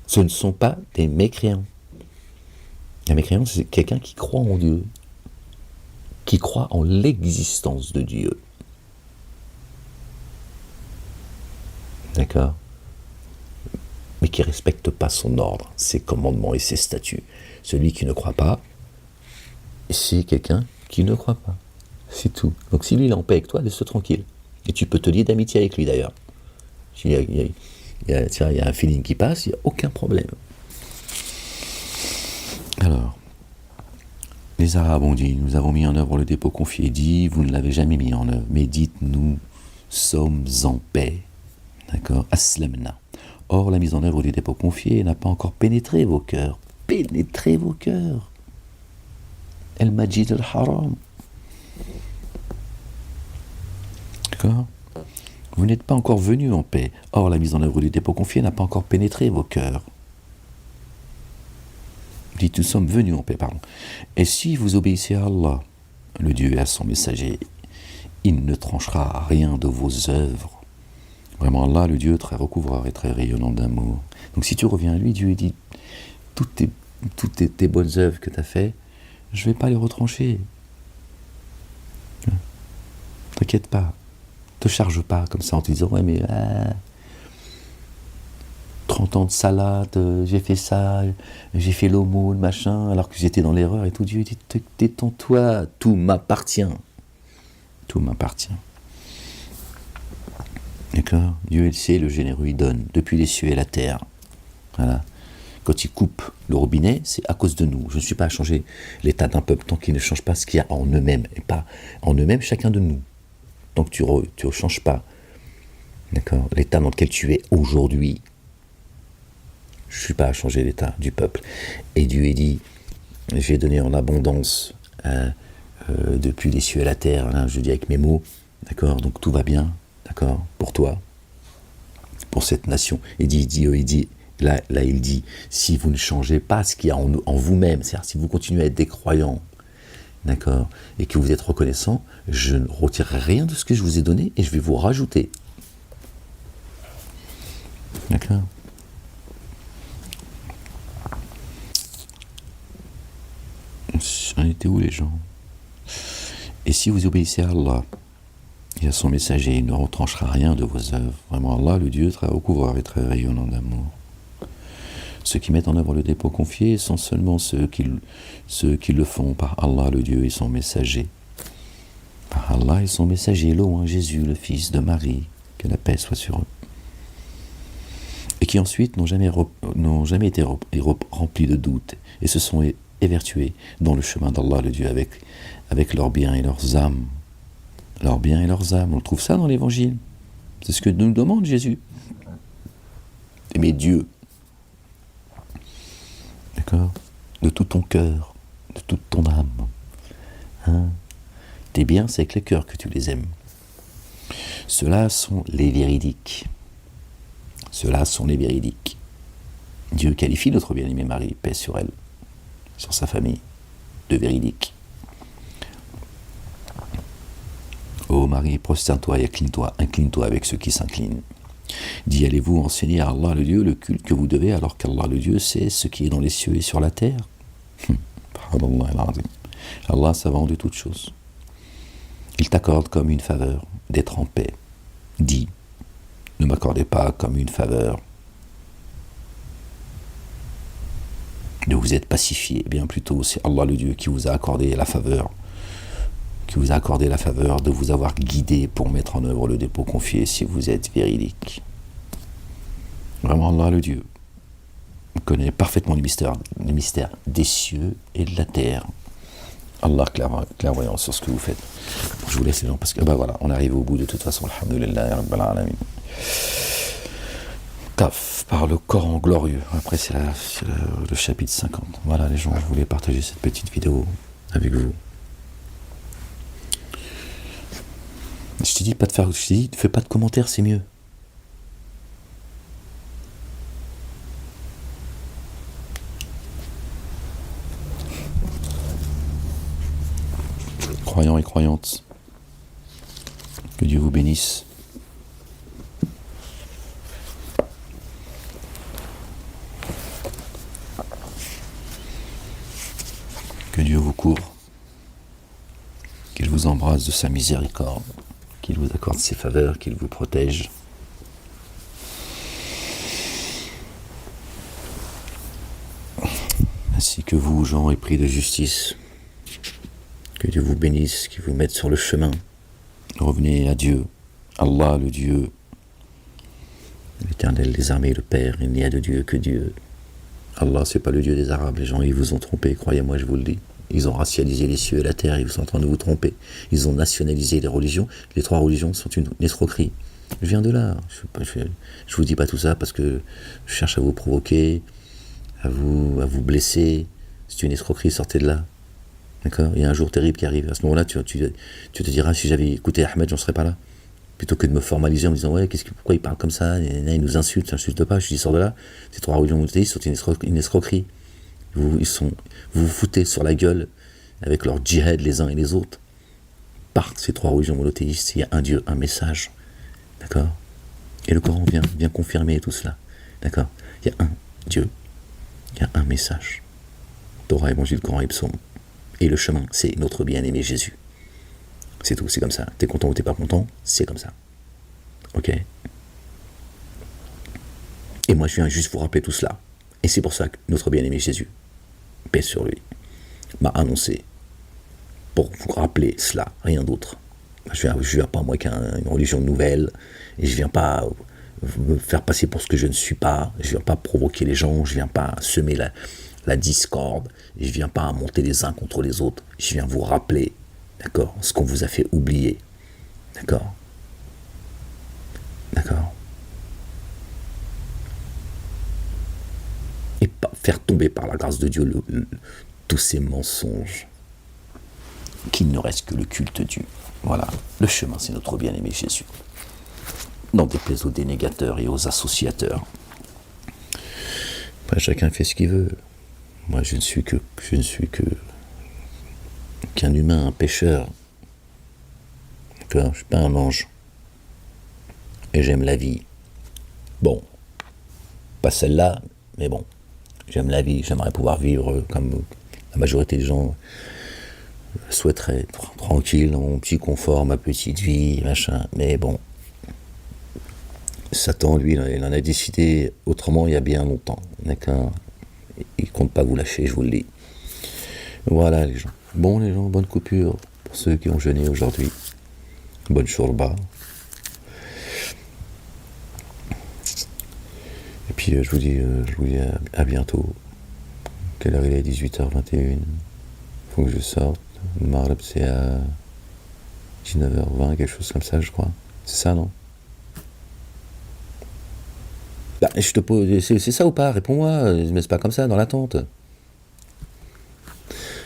Ce ne sont pas des mécréants. Un mécréant, c'est quelqu'un qui croit en Dieu, qui croit en l'existence de Dieu. D'accord? Mais qui ne respecte pas son ordre, ses commandements et ses statuts. Celui qui ne croit pas, c'est quelqu'un qui ne croit pas. C'est tout. Donc si lui il est en paix avec toi, laisse-le tranquille. Et tu peux te lier d'amitié avec lui d'ailleurs. Il y a un feeling qui passe, il n'y a aucun problème. Alors, les Arabes ont dit, nous avons mis en œuvre le dépôt confié. Dit, vous ne l'avez jamais mis en œuvre. Mais dites, nous sommes en paix. D'accord? Aslamna. Or, la mise en œuvre du dépôt confié n'a pas encore pénétré vos cœurs. Pénétré vos cœurs. El Majid al-Haram. D'accord? Vous n'êtes pas encore venus en paix. Or, la mise en œuvre du dépôt confié n'a pas encore pénétré vos cœurs. Dites, nous sommes venus en paix, pardon. Et si vous obéissez à Allah, le Dieu et à son messager, il ne tranchera rien de vos œuvres. Vraiment, Allah, le Dieu très recouvreur et très rayonnant d'amour. Donc si tu reviens à lui, Dieu dit, toutes tes bonnes œuvres que tu as faites, je ne vais pas les retrancher. T'inquiète pas. Te charge pas comme ça en te disant ouais mais 30 ans de salade, j'ai fait ça, j'ai fait l'aumône, machin, alors que j'étais dans l'erreur et tout. Dieu dit détends-toi, tout m'appartient. Tout m'appartient. D'accord? Dieu, il sait, le généreux, il donne, depuis les cieux et la terre. Voilà. Quand il coupe le robinet, c'est à cause de nous. Je ne suis pas à changer l'état d'un peuple tant qu'il ne change pas ce qu'il y a en eux-mêmes, et pas en eux-mêmes chacun de nous. Tant que tu ne changes pas, d'accord, l'état dans lequel tu es aujourd'hui, je ne suis pas à changer l'état du peuple. Et Dieu est dit, j'ai donné en abondance depuis les cieux et la terre, là, je dis avec mes mots, d'accord, donc tout va bien, d'accord, pour toi, pour cette nation. Il dit, là, il dit, si vous ne changez pas ce qu'il y a en vous-même, c'est-à-dire si vous continuez à être des croyants, d'accord, et que vous êtes reconnaissants, je ne retirerai rien de ce que je vous ai donné et je vais vous rajouter. D'accord. On était où les gens? Et si vous obéissez à Allah et à son messager, il ne retranchera rien de vos œuvres. Vraiment, Allah, le Dieu très haut couvreur et très rayonnant d'amour. Ceux qui mettent en œuvre le dépôt confié sont seulement ceux qui le font par Allah, le Dieu et son messager. Par Allah et son messager, louant Jésus, le fils de Marie, que la paix soit sur eux. Et qui ensuite n'ont jamais été remplis de doutes et se sont évertués dans le chemin d'Allah, le Dieu, avec leurs biens et leurs âmes. Leurs biens et leurs âmes, on trouve ça dans l'Évangile. C'est ce que nous demande Jésus. Aimer Dieu. D'accord? De tout ton cœur, de toute ton âme. Hein? Tes biens, c'est avec le cœur que tu les aimes. Ceux-là sont les véridiques. Ceux-là sont les véridiques. Dieu qualifie notre bien-aimée Marie, paix sur elle, sur sa famille, de véridique. Ô Marie, prosterne-toi et incline-toi avec ceux qui s'inclinent. Dis, allez-vous enseigner à Allah le Dieu le culte que vous devez alors qu'Allah le Dieu sait ce qui est dans les cieux et sur la terre? Allah savant de toutes choses. Il t'accorde comme une faveur d'être en paix. Dis, ne m'accordez pas comme une faveur de vous être pacifié. Bien plutôt, c'est Allah le Dieu qui vous a accordé la faveur de vous avoir guidé pour mettre en œuvre le dépôt confié si vous êtes véridique. Vraiment, Allah le Dieu connaît parfaitement les mystères des cieux et de la terre. Allah clairvoyant sur ce que vous faites. Je vous laisse les gens parce que voilà, on arrive au bout de toute façon. Alhamdulillah, Rabbil Alamin. Taf, par le Coran glorieux. Après, c'est le chapitre 50. Voilà les gens, je voulais partager cette petite vidéo avec vous. Je t'ai dit fais pas de commentaires, c'est mieux. Croyants et croyantes, que Dieu vous bénisse. Que Dieu vous couvre, qu'il vous embrasse de sa miséricorde, qu'il vous accorde ses faveurs, qu'il vous protège. Ainsi que vous, gens épris de justice, que Dieu vous bénisse, qu'il vous mette sur le chemin. Revenez à Dieu, Allah le Dieu, l'Éternel des armées, le Père, il n'y a de Dieu que Dieu. Allah, c'est pas le Dieu des Arabes, les gens, ils vous ont trompé, croyez-moi, je vous le dis. Ils ont racialisé les cieux et la terre, ils sont en train de vous tromper. Ils ont nationalisé les religions, les 3 religions sont une escroquerie. Je viens de là, je vous dis pas tout ça parce que je cherche à vous provoquer, à vous blesser. C'est une escroquerie, sortez de là. D'accord? Il y a un jour terrible qui arrive. À ce moment-là, tu te diras, si j'avais écouté Ahmed, j'en serais pas là. Plutôt que de me formaliser en me disant, ouais, pourquoi il parle comme ça? Il nous insulte, j'insulte pas. Je dis, sors de là. Ces 3 religions monothéistes sont une escroquerie. Vous vous foutez sur la gueule avec leur djihad les uns et les autres. Par ces 3 religions monothéistes, il y a un Dieu, un message. D'accord? Et le Coran vient confirmer tout cela. D'accord? Il y a un Dieu, il y a un message. Torah, Évangile, Coran et Psaume. Et le chemin, c'est notre bien-aimé Jésus. C'est tout, c'est comme ça. T'es content ou t'es pas content, c'est comme ça. Ok. Et moi, je viens juste vous rappeler tout cela. Et c'est pour ça que notre bien-aimé Jésus, paix sur lui, m'a annoncé, pour vous rappeler cela, rien d'autre. Je viens pas, moi, qu'une religion nouvelle, et je viens pas me faire passer pour ce que je ne suis pas, je viens pas provoquer les gens, je viens pas semer la discorde, je viens pas monter les uns contre les autres, je viens vous rappeler, d'accord, ce qu'on vous a fait oublier, d'accord, d'accord, et pas faire tomber par la grâce de Dieu tous ces mensonges, qu'il ne reste que le culte Dieu. Voilà, le chemin, c'est notre bien-aimé Jésus. N'en déplaise aux dénégateurs et aux associateurs. Après, chacun fait ce qu'il veut. Moi, je ne suis qu'un humain, un pécheur. D'accord, je ne suis pas un ange. Et j'aime la vie. Bon, pas celle-là, mais bon, j'aime la vie. J'aimerais pouvoir vivre comme la majorité des gens souhaiteraient, tranquille, dans mon petit confort, ma petite vie, machin. Mais bon, Satan, lui, il en a décidé autrement il y a bien longtemps. D'accord ? Il ne compte pas vous lâcher, je vous le dis. Voilà les gens. Bon les gens, bonne coupure pour ceux qui ont jeûné aujourd'hui. Bonne shorba. Et puis je vous dis à bientôt. Quelle heure il est ? 18h21. Faut que je sorte. Le Maghreb c'est à 19h20, quelque chose comme ça je crois. C'est ça non ? Bah, je te pose, c'est ça ou pas ? Réponds-moi, mais c'est pas comme ça, dans l'attente.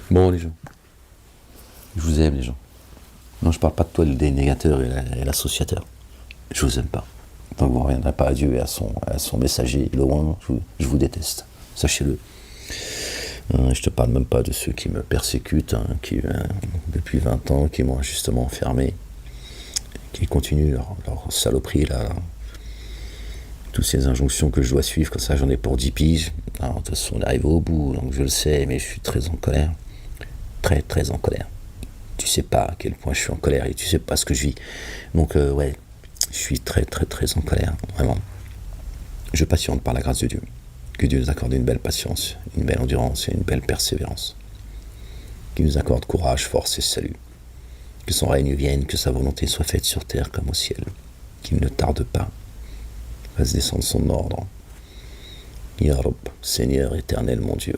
Bon, les gens. Je vous aime, les gens. Non, je parle pas de toi, le dénégateur et l'associateur. Je vous aime pas. Tant que vous ne reviendrez pas à Dieu et à son messager, loin, je vous déteste. Sachez-le. Je te parle même pas de ceux qui me persécutent, qui, depuis 20 ans, qui m'ont injustement enfermé, qui continuent leur saloperie, là. Toutes ces injonctions que je dois suivre, comme ça j'en ai pour 10 piges. Alors, de toute façon, on arrive au bout, donc je le sais, mais je suis très en colère. Très, très en colère. Tu sais pas à quel point je suis en colère et tu sais pas ce que je vis. Donc, ouais, je suis très, très, très en colère, vraiment. Je patiente par la grâce de Dieu. Que Dieu nous accorde une belle patience, une belle endurance et une belle persévérance. Qu'il nous accorde courage, force et salut. Que son règne vienne, que sa volonté soit faite sur terre comme au ciel. Qu'il ne tarde pas. Fasse descendre son ordre. Ya Rab, Seigneur éternel mon Dieu,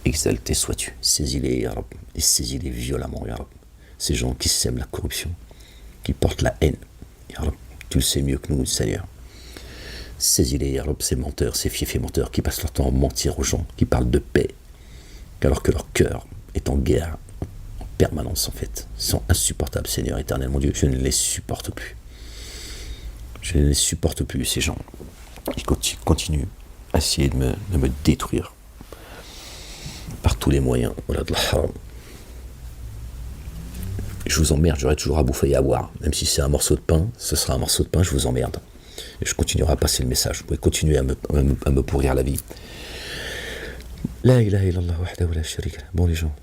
exalté sois-tu, saisis-les Ya Rab, et saisis-les violemment Ya Rab. Ces gens qui sèment la corruption, qui portent la haine, Ya Rab, tu le sais mieux que nous Seigneur. Saisis-les Ya Rab, ces menteurs, ces fiefs et menteurs qui passent leur temps à mentir aux gens, qui parlent de paix, alors que leur cœur est en guerre en permanence en fait. Ils sont insupportables Seigneur éternel mon Dieu, je ne les supporte plus. Je ne les supporte plus, ces gens. Ils continuent à essayer de me détruire par tous les moyens. Je vous emmerde, j'aurai toujours à bouffer et à boire. Même si c'est un morceau de pain, ce sera un morceau de pain, je vous emmerde. Et je continuerai à passer le message. Vous pouvez continuer à me pourrir la vie. La ilaha illallah wahdahu la sharika lah. Bon les gens.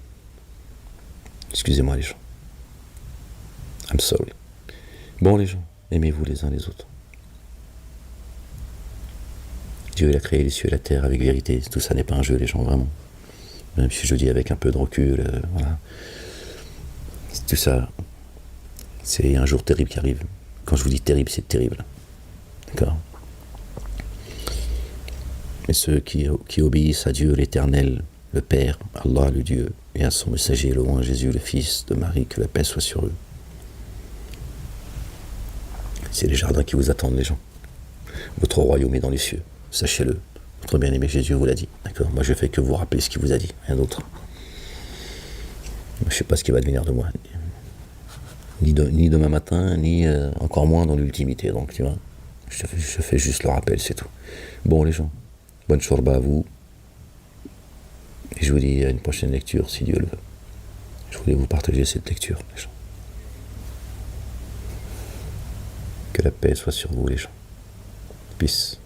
Excusez-moi les gens. I'm sorry. Bon les gens. Aimez-vous les uns les autres. Dieu il a créé les cieux et la terre avec vérité. Tout ça n'est pas un jeu, les gens, vraiment. Même si je dis avec un peu de recul, voilà. Tout ça, c'est un jour terrible qui arrive. Quand je vous dis terrible, c'est terrible. D'accord ? Et ceux qui obéissent à Dieu l'éternel, le Père, Allah le Dieu, et à son messager, le loin Jésus, le Fils de Marie, que la paix soit sur eux. C'est les jardins qui vous attendent, les gens. Votre royaume est dans les cieux, sachez-le. Votre bien-aimé Jésus vous l'a dit, d'accord ? Moi, je fais que vous rappeler ce qu'il vous a dit, rien d'autre. Je ne sais pas ce qui va devenir de moi. Ni demain matin, ni encore moins dans l'ultimité. Donc, tu vois, je fais juste le rappel, c'est tout. Bon, les gens, bonne shorba à vous. Et je vous dis à une prochaine lecture, si Dieu le veut. Je voulais vous partager cette lecture, les gens. Que la paix soit sur vous, les gens. Peace.